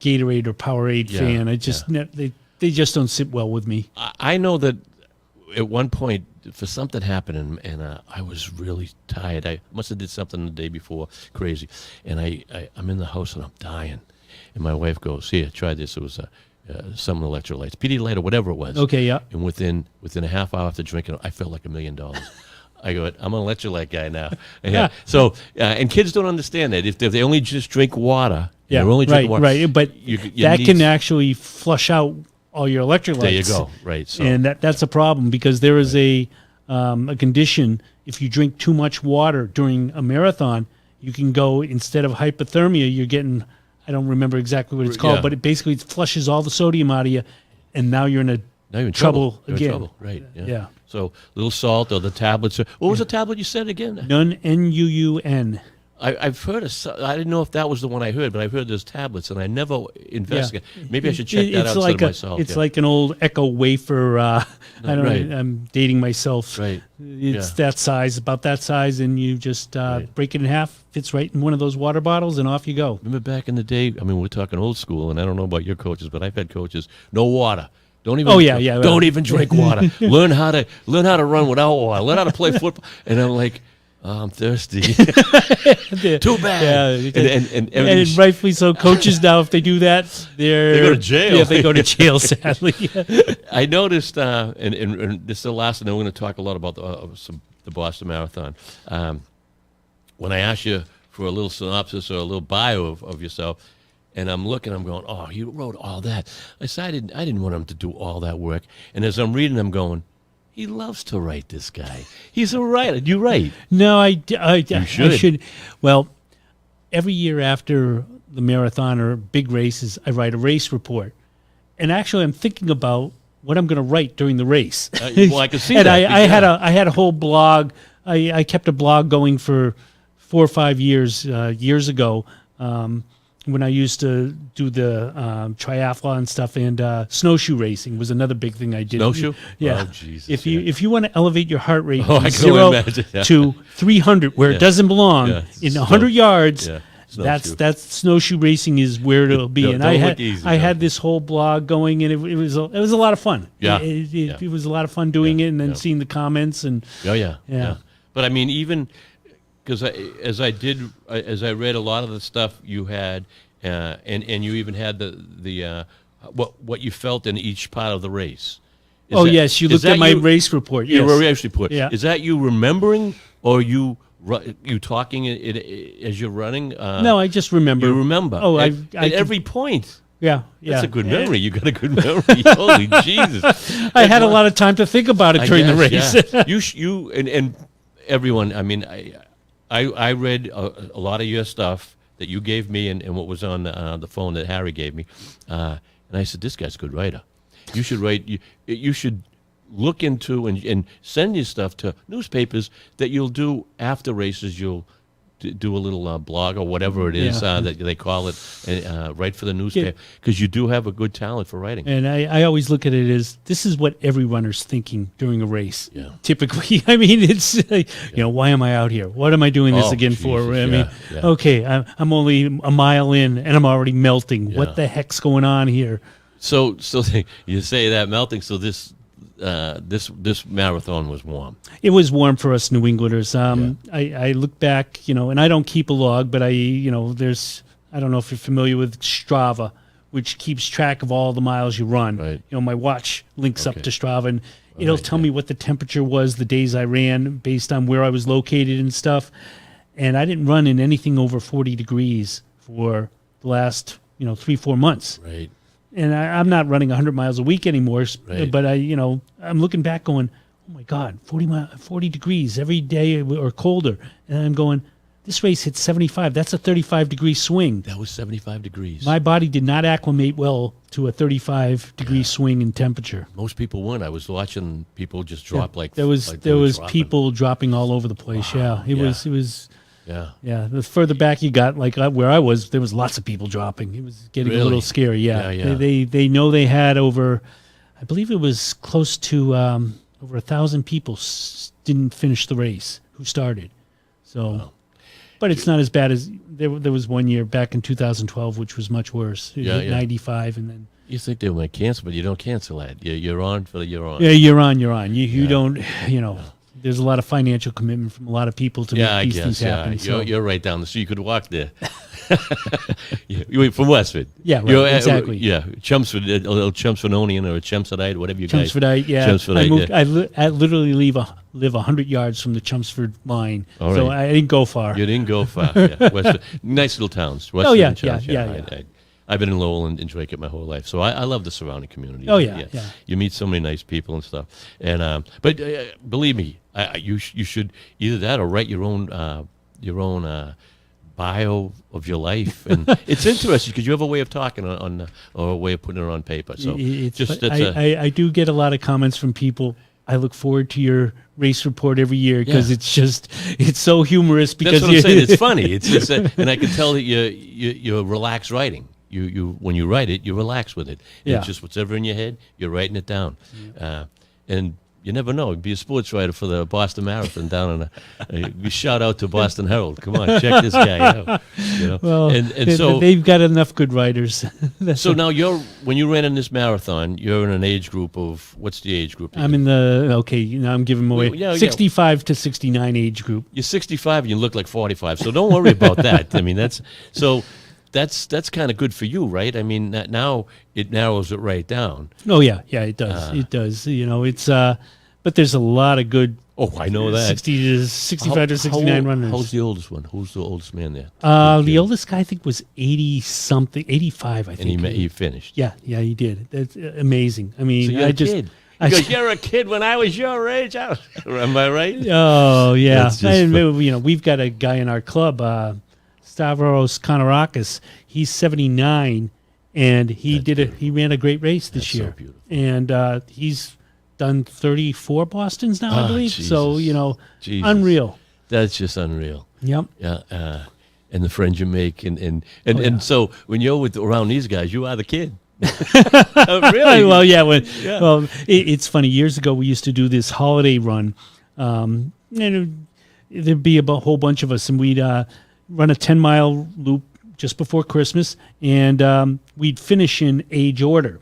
Gatorade or Powerade fan. I just they just don't sit well with me. I know that at one point, for something happened, and I was really tired. I must have did something the day before, crazy. And I'm in the house and I'm dying. And my wife goes, "Here, try this." It was some electrolytes, Pedialyte or whatever it was. Okay, yeah. And within a half hour after drinking it, I felt like $1 million. I go, I'm an electrolyte guy now. Yeah. So, and kids don't understand that. If they only just drink water, yeah, they're only drinking water. Right. But that can actually flush out all your electrolytes. There you go. Right. So, and that's a problem, because there is a condition. If you drink too much water during a marathon, you can go, instead of hypothermia, you're getting, I don't remember exactly what it's called, but it basically flushes all the sodium out of you, and now you're in trouble again. You're in trouble. Right. Yeah. So little salt or the tablets. What was the tablet you said again? Nun, Nuun. I've heard I didn't know if that was the one I heard, but I've heard there's tablets, and I never investigated. Maybe I should check that out instead of myself. It's like an old Echo wafer. I don't know. I'm dating myself. Right. It's that size, about that size, and you just break it in half. Fits right in one of those water bottles, and off you go. Remember back in the day? I mean, we're talking old school, and I don't know about your coaches, but I've had coaches. No water. Don't even. Oh yeah. Don't even drink water. Learn how to run without water. Learn how to play football. And I'm like, oh, I'm thirsty. Too bad. Yeah, and rightfully so. Coaches now, if they do that, they go to jail. Yeah, they go to jail. Sadly. I noticed, and this is the last, and then we're going to talk a lot about the Boston Marathon. When I asked you for a little synopsis or a little bio of yourself. And I'm looking, I'm going, oh, you wrote all that. I said, I didn't want him to do all that work. And as I'm reading, I'm going, he loves to write, this guy. He's a writer. You write. No, I should. Well, every year after the marathon or big races, I write a race report. And actually, I'm thinking about what I'm going to write during the race. Well, I can see and that. I had a whole blog. I kept a blog going for 4 or 5 years ago. When I used to do the triathlon stuff, and snowshoe racing was another big thing I did. Snowshoe? Yeah. Oh, Jesus. If you want to elevate your heart rate I from can 0 imagine, yeah. to 300, where it doesn't belong, in 100 yards, that's snowshoe racing is where it'll be. And I had this whole blog going, and it was a lot of fun. Yeah. It was a lot of fun doing it, and then seeing the comments and yeah. But I mean, even. Because as I read a lot of the stuff you had, and you even had the what you felt in each part of the race. Yes, you looked at my race report. Yes. Your race report. Yeah. Is that you remembering, or you talking as you're running? No, I just remember. You remember. Oh, at every point. Yeah. That's a good memory. You got a good memory. Holy Jesus! I had a lot of time to think about it during the race. Yeah. You and everyone. I mean, I read a lot of your stuff that you gave me and what was on the phone that Harry gave me, and I said, this guy's a good writer. You should write. You should look into and send your stuff to newspapers that you'll do after races. You'll do a little blog or whatever it is that they call it, and write for the newspaper, because you do have a good talent for writing. And I always look at it as, this is what every runner's thinking during a race. Yeah. Typically, I mean, it's why am I out here? What am I doing this again for? I mean, okay, I'm only a mile in and I'm already melting. Yeah. What the heck's going on here? So you say that melting. So this marathon was warm. It was warm for us New Englanders. I look back, and I don't keep a log, but I don't know if you're familiar with Strava, which keeps track of all the miles you run. Right. My watch links up to Strava, It'll tell me what the temperature was the days I ran based on where I was located and stuff. And I didn't run in anything over 40 degrees for the last, 3-4 months. Right. And I'm not running 100 miles a week anymore. Right. But I'm looking back going, oh my God, 40 degrees every day or colder. And I'm going, this race hit 75. That's a 35-degree swing. That was 75 degrees. My body did not acclimate well to a 35-degree swing in temperature. Most people weren't. I was watching people just drop like there was people dropping all over the place. Wow. It was. Yeah. The further back you got, like where I was, there was lots of people dropping. It was getting a little scary. Yeah. They know they had over, I believe it was close to over 1,000 people didn't finish the race who started. So. Wow. But it's not as bad as there was one year back in 2012, which was much worse. It hit 95, and then you think they might cancel, but you don't cancel that. You're on for the you're on. Yeah, you're on. You don't. There's a lot of financial commitment from a lot of people to make these things happen. You're right down the street. You could walk there. You're from Westford. Yeah, right, exactly. Chelmsford, a little Chelmsfordonian or a Chelmsfordite, whatever you guys. Chelmsfordite, yeah. Chelmsfordite, I literally live 100 yards from the Chelmsford line, so I didn't go far. You didn't go far. Westford, nice little towns. Westford yeah. I've been in Lowell and Drake my whole life, so I love the surrounding community. Oh yeah. You meet so many nice people and stuff, and but believe me, you should either that or write your own bio of your life, and it's interesting because you have a way of talking or a way of putting it on paper. So I do get a lot of comments from people. I look forward to your race report every year because it's so humorous. Because that's what I'm saying. It's funny. And I can tell that you're relaxed writing. You when you write it, you relax with it. It's just whatever in your head, you're writing it down, and. You never know. Be a sports writer for the Boston Marathon down on shout out to Boston Herald. Come on, check this guy out. Well, and so they've got enough good writers. So now when you ran in this marathon, you're in an age group of what's the age group? I'm in I'm giving them away 65 to 69 age group. You're 65 and you look like 45, so don't worry about that. I mean that's kind of good for you, right? I mean, now it narrows it right down. Oh yeah, it does. It does. It's but there's a lot of good. Oh, I know that 65 to 69 runners. How's the oldest one? Who's the oldest man there? The oldest guy I think was 80 something, 85. I think. And he finished. Yeah, he did. That's amazing. I mean, so you're a kid. You're a kid when I was your age. Am I right? Oh yeah. We've got a guy in our club. Stavros Konarakis, he's 79, and he ran a great race this year. So beautiful. And he's done 34 Bostons now, I believe. Jesus. So, unreal. That's just unreal. Yep. Yeah. And the friends you make, and so when you're around these guys, you are the kid. Really? Well, yeah. Well, it's funny. Years ago, we used to do this holiday run, and there'd be a whole bunch of us, and we'd run a 10-mile loop just before Christmas, and we'd finish in age order,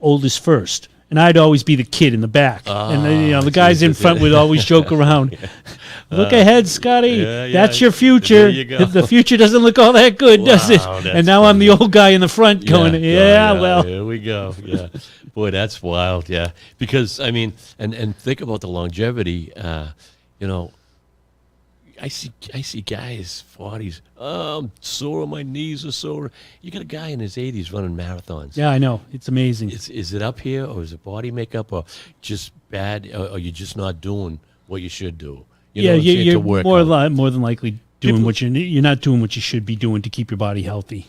oldest first. And I'd always be the kid in the back. And the guys in front would always joke around. Look ahead, Scotty. That's your future. There you go. The future doesn't look all that good, does it? And now I'm the old guy in the front going, well. Here we go. Yeah. Boy, that's wild. Yeah. Because, I mean, and think about the longevity, I see guys, 40s, I'm sore, my knees are sore. You got a guy in his 80s running marathons. Yeah, I know. It's amazing. Is it up here, or is it body makeup, or just bad, or you're just not doing what you should do? You're more than likely doing you're not doing what you should be doing to keep your body healthy.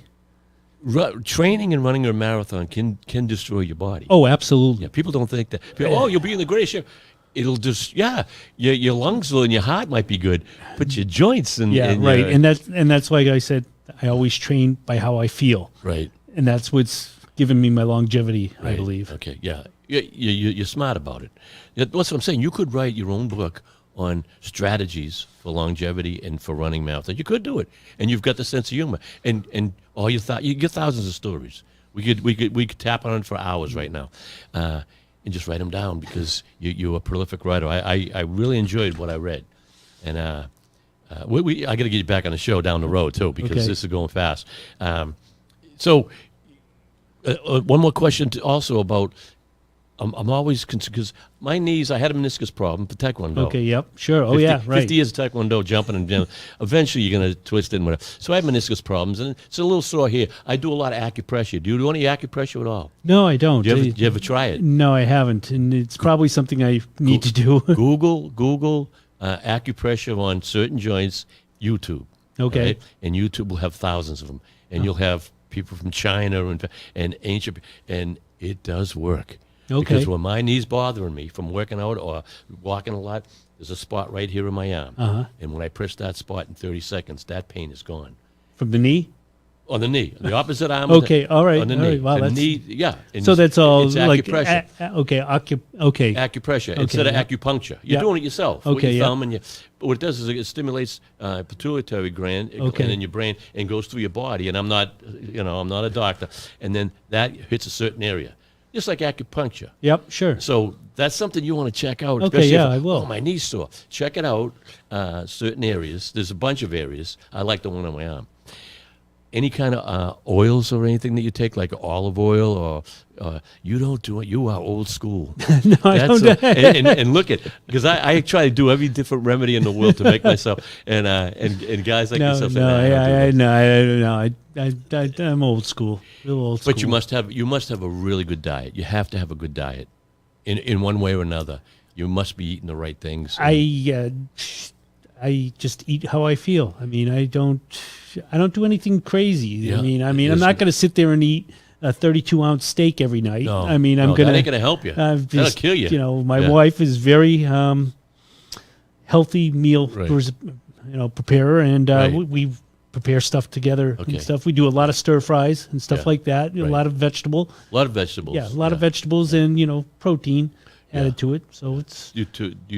Training and running a marathon can destroy your body. Oh, absolutely. Yeah, people don't think that. You'll be in the greatest shape. It'll just your lungs and your heart might be good, but your joints and right, and that's why I said I always train by how I feel, right, and that's what's given me my longevity, right. I believe. Okay, you're smart about it. That's what I'm saying. You could write your own book on strategies for longevity and for running marathons. You could do it, and you've got the sense of humor, and all you get thousands of stories. We could tap on it for hours right now. And just write them down because you're a prolific writer. I really enjoyed what I read, and I got to get you back on the show down the road too because this is going fast. So one more question also about I'm always concerned because my knees. I had a meniscus problem for Taekwondo. Okay. Yep. Sure. Oh, yeah. Right. 50 years of Taekwondo, jumping and eventually you're going to twist it and whatever. So I have meniscus problems, and it's a little sore here. I do a lot of acupressure. Do you do any acupressure at all? No, I don't. Do you ever try it? No, I haven't, and it's probably something I need to do. Google acupressure on certain joints. YouTube. Okay. Right? And YouTube will have thousands of them, and you'll have people from China and ancient, and it does work. Okay. Because when my knee's bothering me from working out or walking a lot, there's a spot right here in my arm. And when I press that spot in 30 seconds, that pain is gone. From the knee? On the knee. The opposite arm. Okay, all right. On the all knee. right. Wow, the that's, knee, yeah. And so that's all it's like acupressure. okay. Acupressure instead of acupuncture. You're doing it yourself with your thumb. But what it does is it stimulates pituitary gland and in your brain and goes through your body. And I'm not a doctor. And then that hits a certain area. Just like acupuncture. Yep, sure. So that's something you want to check out. Okay, yeah, I will. Oh, my knee's sore. Check it out. Certain areas. There's a bunch of areas. I like the one on my arm. Any kind of oils or anything that you take, like olive oil, or you don't do it. You are old school. No, I don't. And look at, because I try to do every different remedy in the world to make myself, and guys like yourself say, I'm old school. Real old school. But you must have a really good diet. You have to have a good diet, in one way or another. You must be eating the right things. I just eat how I feel. I mean, I don't do anything crazy. Yeah, I mean, I'm not going to sit there and eat a 32-ounce steak every night. No, I mean, I'm going to. That ain't going to help you. That'll kill you. You know, my wife is very healthy meal, preparer, and we prepare stuff together and stuff. We do a lot of stir fries and stuff like that. A lot of vegetables. A lot of vegetables. Yeah, a lot of vegetables and protein added to it. So it's. You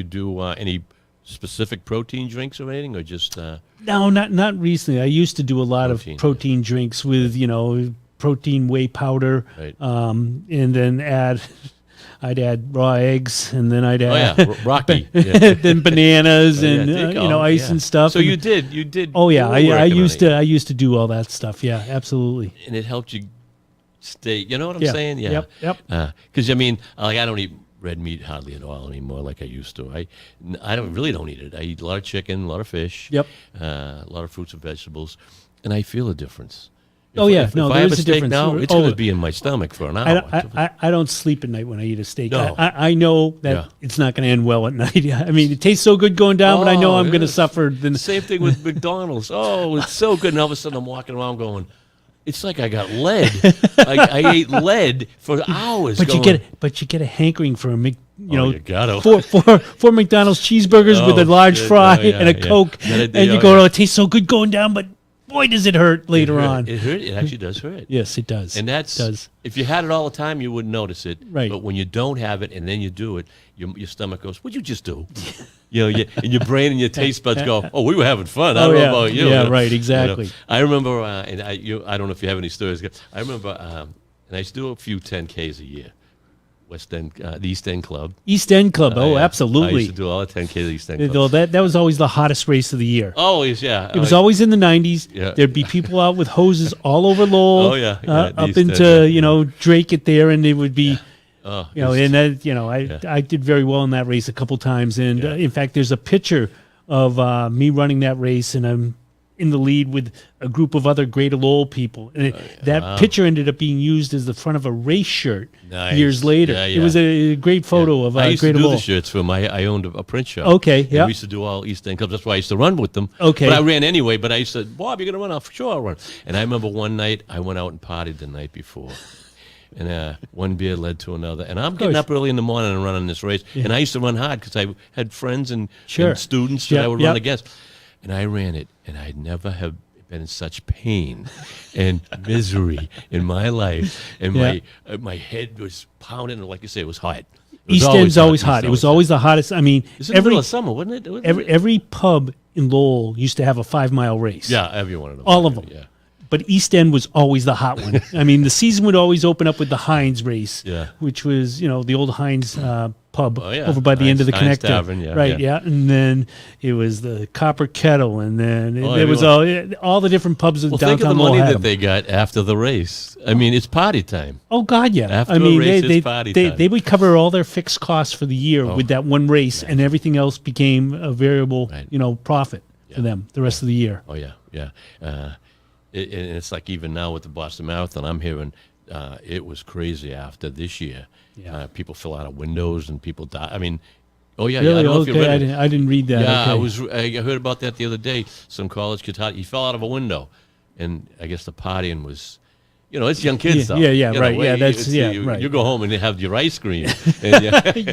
do any specific protein drinks or anything, or just no, not recently. I used to do a lot of protein drinks with protein whey powder, and then I'd add raw eggs, and then I'd add Rocky, then bananas and ice and stuff. So you did. Oh yeah, I used to do all that stuff. Yeah, absolutely. And it helped you stay. You know what I'm saying? Yeah. Yep. Because I mean, I don't eat red meat hardly at all anymore like I used to. I don't eat it. I eat a lot of chicken, a lot of fish, a lot of fruits and vegetables, and I feel a difference. If I have a steak now, it's going to be in my stomach for an hour. I don't sleep at night when I eat a steak. No. I know that it's not going to end well at night. I mean, it tastes so good going down, but I know I'm going to suffer. The same thing with McDonald's. Oh, it's so good, and all of a sudden I'm walking around going, it's like I got lead. Like I ate lead for hours. But you get a hankering for a you gotta. four McDonald's cheeseburgers with a large fry and a Coke, and you go, it tastes so good going down, but boy, does it hurt later on. It hurt. It actually does hurt. Yes, it does. And if you had it all the time, you wouldn't notice it. Right. But when you don't have it and then you do it, your stomach goes, "What'd you just do?" And your brain and your taste buds go, "Oh, we were having fun." I don't know about you. Yeah, right, exactly. I remember, and I don't know if you have any stories. I remember, and I used to do a few 10Ks a year. West End, the East End Club. East End Club, absolutely. I used to do all the 10K at the East End Club. That was always the hottest race of the year. Always, yeah. It was always in the 90s. Yeah. There'd be people out with hoses all over Lowell. Up into, Drake it there, and it would be, I did very well in that race a couple times. And in fact, there's a picture of me running that race, and I'm in the lead with a group of other Greater Lowell people. And that picture ended up being used as the front of a race shirt years later. It was a great photo of I used Greater to do Lowell. the shirts for I owned a print shop. Okay, yeah. We used to do all East End Clubs. That's why I used to run with them. Okay. But I ran anyway, but I used to, Bob, you're going to run? For sure I'll run. And I remember one night, I went out and partied the night before. And one beer led to another. And I'm getting up early in the morning and running this race. Yeah. And I used to run hard because I had friends and students that I would run against. And I ran it, and I'd never have been in such pain and misery in my life, and my head was pounding, and like you say, it was hot. East End's always hot. It was always the hottest. I mean, it's in the middle of summer, wasn't it? Every pub in Lowell used to have a 5-mile race. Yeah, every one of them. All of them. Yeah. But East End was always the hot one. I mean, the season would always open up with the Heinz race, which was the old Heinz pub Oh, yeah. over by the end of the Einstein's connector. Tavern, yeah, right, yeah. And then it was the Copper Kettle, and then Oh, there was all the different pubs in Well, think of downtown the Lowell money had that them. they got after the race. I mean, it's party time. Oh God, yeah. After I mean, a race, it's party time. they would cover all their fixed costs for the year with that one race, and everything else became a variable, profit for them the rest of the year. Oh yeah, yeah. And it's like even now with the Boston Marathon, I'm hearing it was crazy after this year. Yeah. People fell out of windows and people die. I mean, oh yeah, Really? yeah. I don't know if you Okay, read it. I didn't read that. Yeah, Okay. I heard about that the other day. Some college kid, he fell out of a window, and I guess the partying was. It's young kids, though. Yeah, You right. know, Yeah, you, You go home and you have your ice cream. And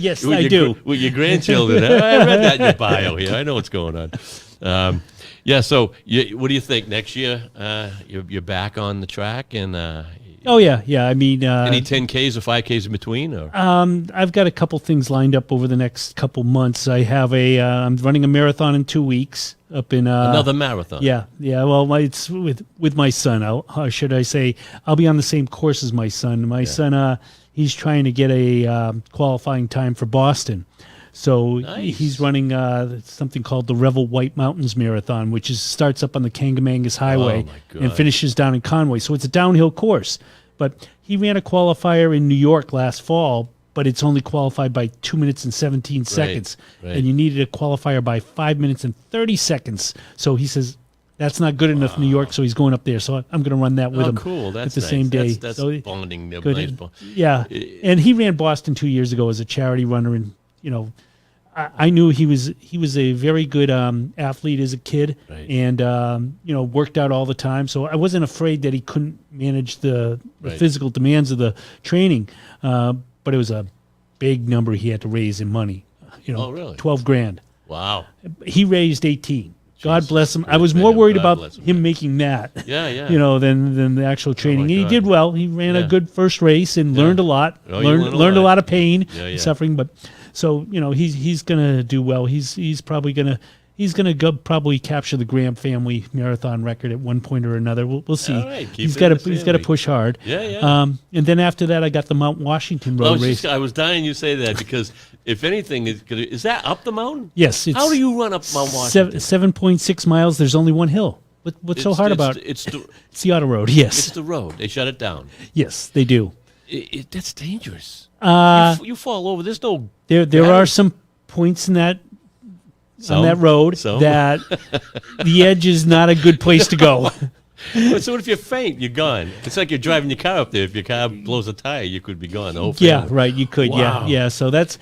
Yes, with I your, do. With your grandchildren. I read that in your bio here. I know what's going on. So what do you think? Next year, you're back on the track? And Oh, yeah. I mean... any 10Ks or 5Ks in between? Or? I've got a couple things lined up over the next couple months. I have I'm running a marathon in 2 weeks up in... Another marathon? Yeah. Well, it's with my son. How should I say? I'll be on the same course as my son. My son, he's trying to get a qualifying time for Boston. So Nice. he's running something called the Revel White Mountains Marathon, which starts up on the Kangamangas Highway and finishes down in Conway. So it's a downhill course. But he ran a qualifier in New York last fall, but it's only qualified by 2 minutes and 17 seconds. Right. And you needed a qualifier by 5 minutes and 30 seconds. So he says, that's not good enough in New York, so he's going up there. So I'm going to run that with him cool. That's at the nice. same day. That's so bonding. good. Nice bond. Yeah. And he ran Boston 2 years ago as a charity runner, and, I knew he was a very good athlete as a kid, Right. and worked out all the time. So I wasn't afraid that he couldn't manage the physical demands of the training. But it was a big number he had to raise in money. Oh, really? $12,000. Wow. He raised 18. God Jesus. bless him. I Good was man. more worried God about bless him, him man. making that. Yeah. Than the actual training. And he God. did well. He ran a Yeah. good first race and learned a lot. Oh, you learned a learned a lot. lot of pain, Yeah. suffering. But so he's gonna do well. He's probably gonna go probably capture the Graham family marathon record at one point or another. We'll see. All right, keep He's it got in to the he's got to family. push hard. Yeah. And then after that, I got the Mount Washington road race. I was dying you say that because if anything, is that up the mountain? Yes. How do you run up Mount Washington? 7.6 miles. There's only one hill. What's so hard about it? It's It's the auto road. Yes. it's the road. They shut it down. Yes, they do. That's dangerous. You fall over. There's no. There are some points in that on that road that the edge is not a good place to go. So what if you faint? You're gone. It's like you're driving your car up there. If your car blows a tire, you could be gone. The whole Yeah, family. right. You could. Wow. Yeah. So that's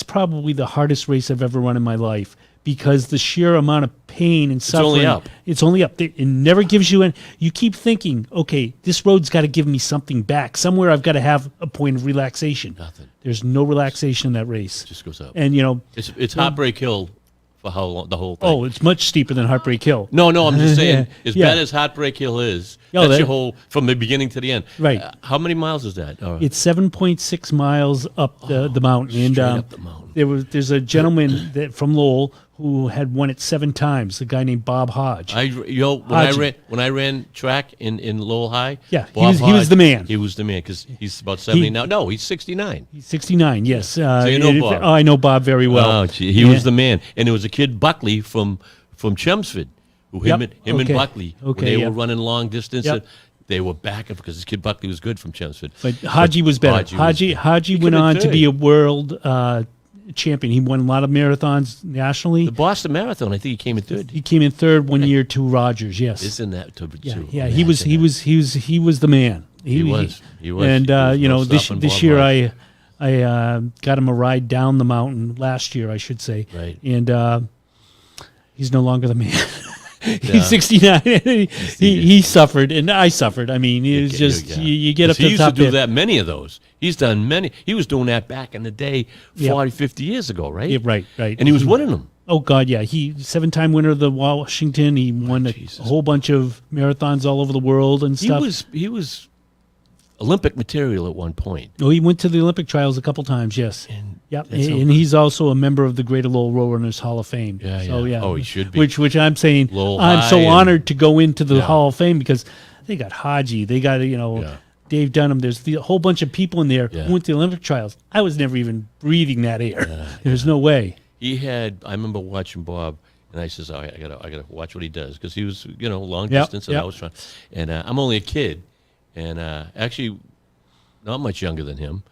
probably the hardest race I've ever run in my life because the sheer amount of pain and suffering. only up. It's only up. It never gives you you keep thinking, okay, this road's got to give me something back. Somewhere I've got to have a point of relaxation. Nothing. There's no relaxation in that race. It just goes up. And It's Heartbreak Hill for how long? The whole thing. oh, it's much steeper than Heartbreak Hill. No, I'm just saying, as Yeah. bad as Heartbreak Hill is, Oh, that's your whole, from the beginning to the end. Right. How many miles is that? It's 7.6 miles up the mountain, and straight up the mountain. there's a gentleman from Lowell who had won it 7 times. A guy named Bob Hodge. When I ran track in Lowell High, Yeah, Bob he was the man. He was the man because he's about 70 now. No, he's 69. He's 69. Yes. So you know Bob. I know Bob very well. Oh, gee, he was the man, and there was a kid Buckley from Chelmsford, who him Yep. and Okay. Buckley, when Okay, they yep. were running long distance, Yep. they were back because this kid Buckley was good from Chelmsford. But Haji was better. Haji went came in on to third. be a world champion. He won a lot of marathons nationally. The Boston Marathon, I think he came in third. He came in third one year to Rogers. Yes. Isn't that to Yeah. He was the man. He was. And He was no stopping this Bob year Hodge. I got him a ride down the mountain last year, I should say. Right. And he's no longer the man. Yeah. He's 69. he suffered, and I suffered. I mean, it was just you get up to he the used top to do there. that, many of those. He's done many. He was doing that back in the day, Yep. 40, 50 years ago, right? Yeah, right. And he was winning them. Oh God, yeah. He 7-time winner of the Washington. He won a whole bunch of marathons all over the world and stuff. He was Olympic material at one point. Oh, he went to the Olympic trials a couple times. Yes. Yep. that's And he's also a member of the Greater Lowell Road Runners Hall of Fame. Yeah, So, yeah. yeah. Oh, he should be. Which I'm saying, Lowell I'm High so and- honored to go into the Yeah. Hall of Fame because they got Haji, they got Dave Dunham. There's a whole bunch of people in there who went to the Olympic trials. I was never even breathing that air. There's no way. I remember watching Bob, and I says, I gotta watch what he does, because he was, long distance, and I was trying. And I'm only a kid, and actually not much younger than him,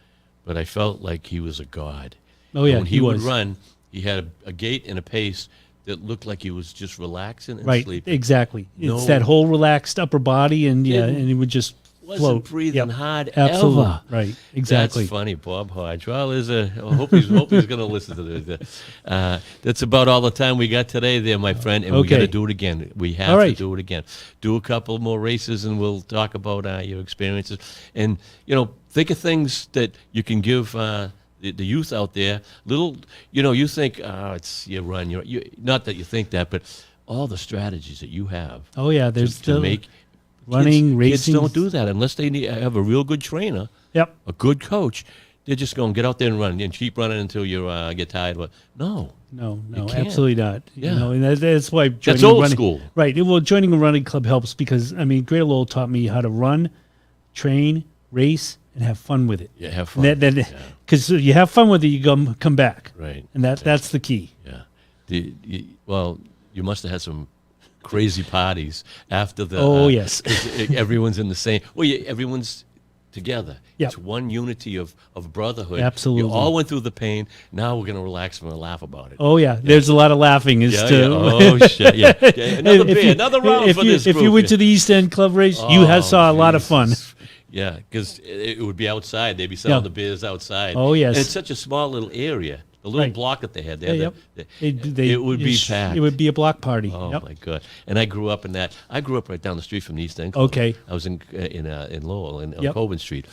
but I felt like he was a god. Oh yeah, and when he would run, he had a gait and a pace that looked like he was just relaxing and sleeping. Exactly. It's that whole relaxed upper body, and and he would just wasn't float. breathing hard Absolutely. ever. Right. Exactly. That's funny, Bob Hodge. Well, I hope he's going to listen to this. That's about all the time we got today there, my friend, and we got to do it again. We have to do it again. Do a couple more races, and we'll talk about your experiences. And, think of things that you can give the youth out there. Little, you think, it's your run. Not that you think that, but all the strategies that you have. Oh, yeah. There's to make running, racing. Kids don't do that unless they have a real good trainer, a good coach. They're just going to get out there and run and keep running until you get tired. No, absolutely not. And that's why that's old school, right? Well, joining a running club helps because Greater Lowell taught me how to run, train, race, and have fun with it. Yeah, have fun. Because you have fun with it, you come back. Right, and that's the key. Yeah. Well, you must have had some crazy parties after the. Oh yes. Everyone's in the same. Well, everyone's together. Yep. It's one unity of brotherhood. Absolutely. You all went through the pain. Now we're going to relax and laugh about it. Oh yeah. There's a lot of laughing. Oh shit. Yeah. Another beer. Another round for this group. If you went to the East End Club race, you saw a lot of fun. Yeah, because it would be outside. They'd be selling the beers outside. Oh yes. And it's such a small little area. The little block that they had there, it would be packed. It would be a block party. Oh my god! And I grew up in that. I grew up right down the street from the East End Club. Okay. I was in Lowell, on Coburn Street,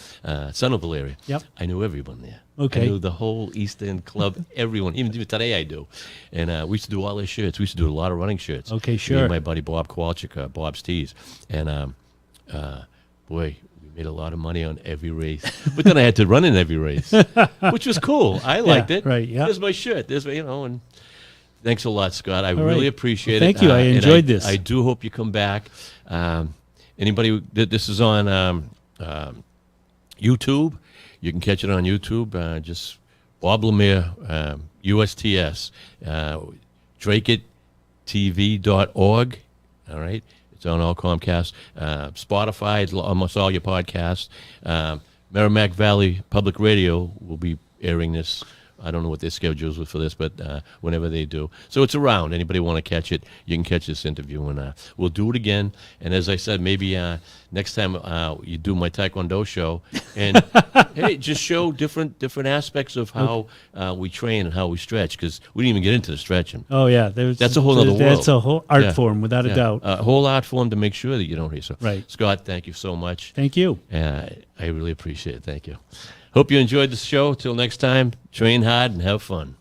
Centerville area. Yep. I knew everyone there. Okay. I knew the whole East End Club, everyone. Even today I do. And we used to do all their shirts. We used to do a lot of running shirts. Okay, Me sure. and my buddy Bob Kowalczyk, Bob's Tees, and boy. Made a lot of money on every race, but then I had to run in every race, which was cool. I liked it. Right, yeah. There's my shirt. There's and thanks a lot, Scott. I really appreciate it. Thank you. I enjoyed this. I do hope you come back. Anybody, this is on YouTube. You can catch it on YouTube. Just Bob Lemire, USTS, drakettv.org. All right. It's on all Comcast, Spotify, almost all your podcasts. Merrimack Valley Public Radio will be airing this. I don't know what their schedules are for this, but whenever they do. So it's around. Anybody want to catch it, you can catch this interview, and we'll do it again. And as I said, maybe next time you do my Taekwondo show, and hey, just show different aspects of how we train and how we stretch, because we didn't even get into the stretching. Oh yeah, that's a whole other world. That's a whole art form, without a doubt. A whole art form to make sure that you don't. So, right, Scott, thank you so much. Thank you. I really appreciate it. Thank you. Hope you enjoyed the show. Till next time, train hard and have fun.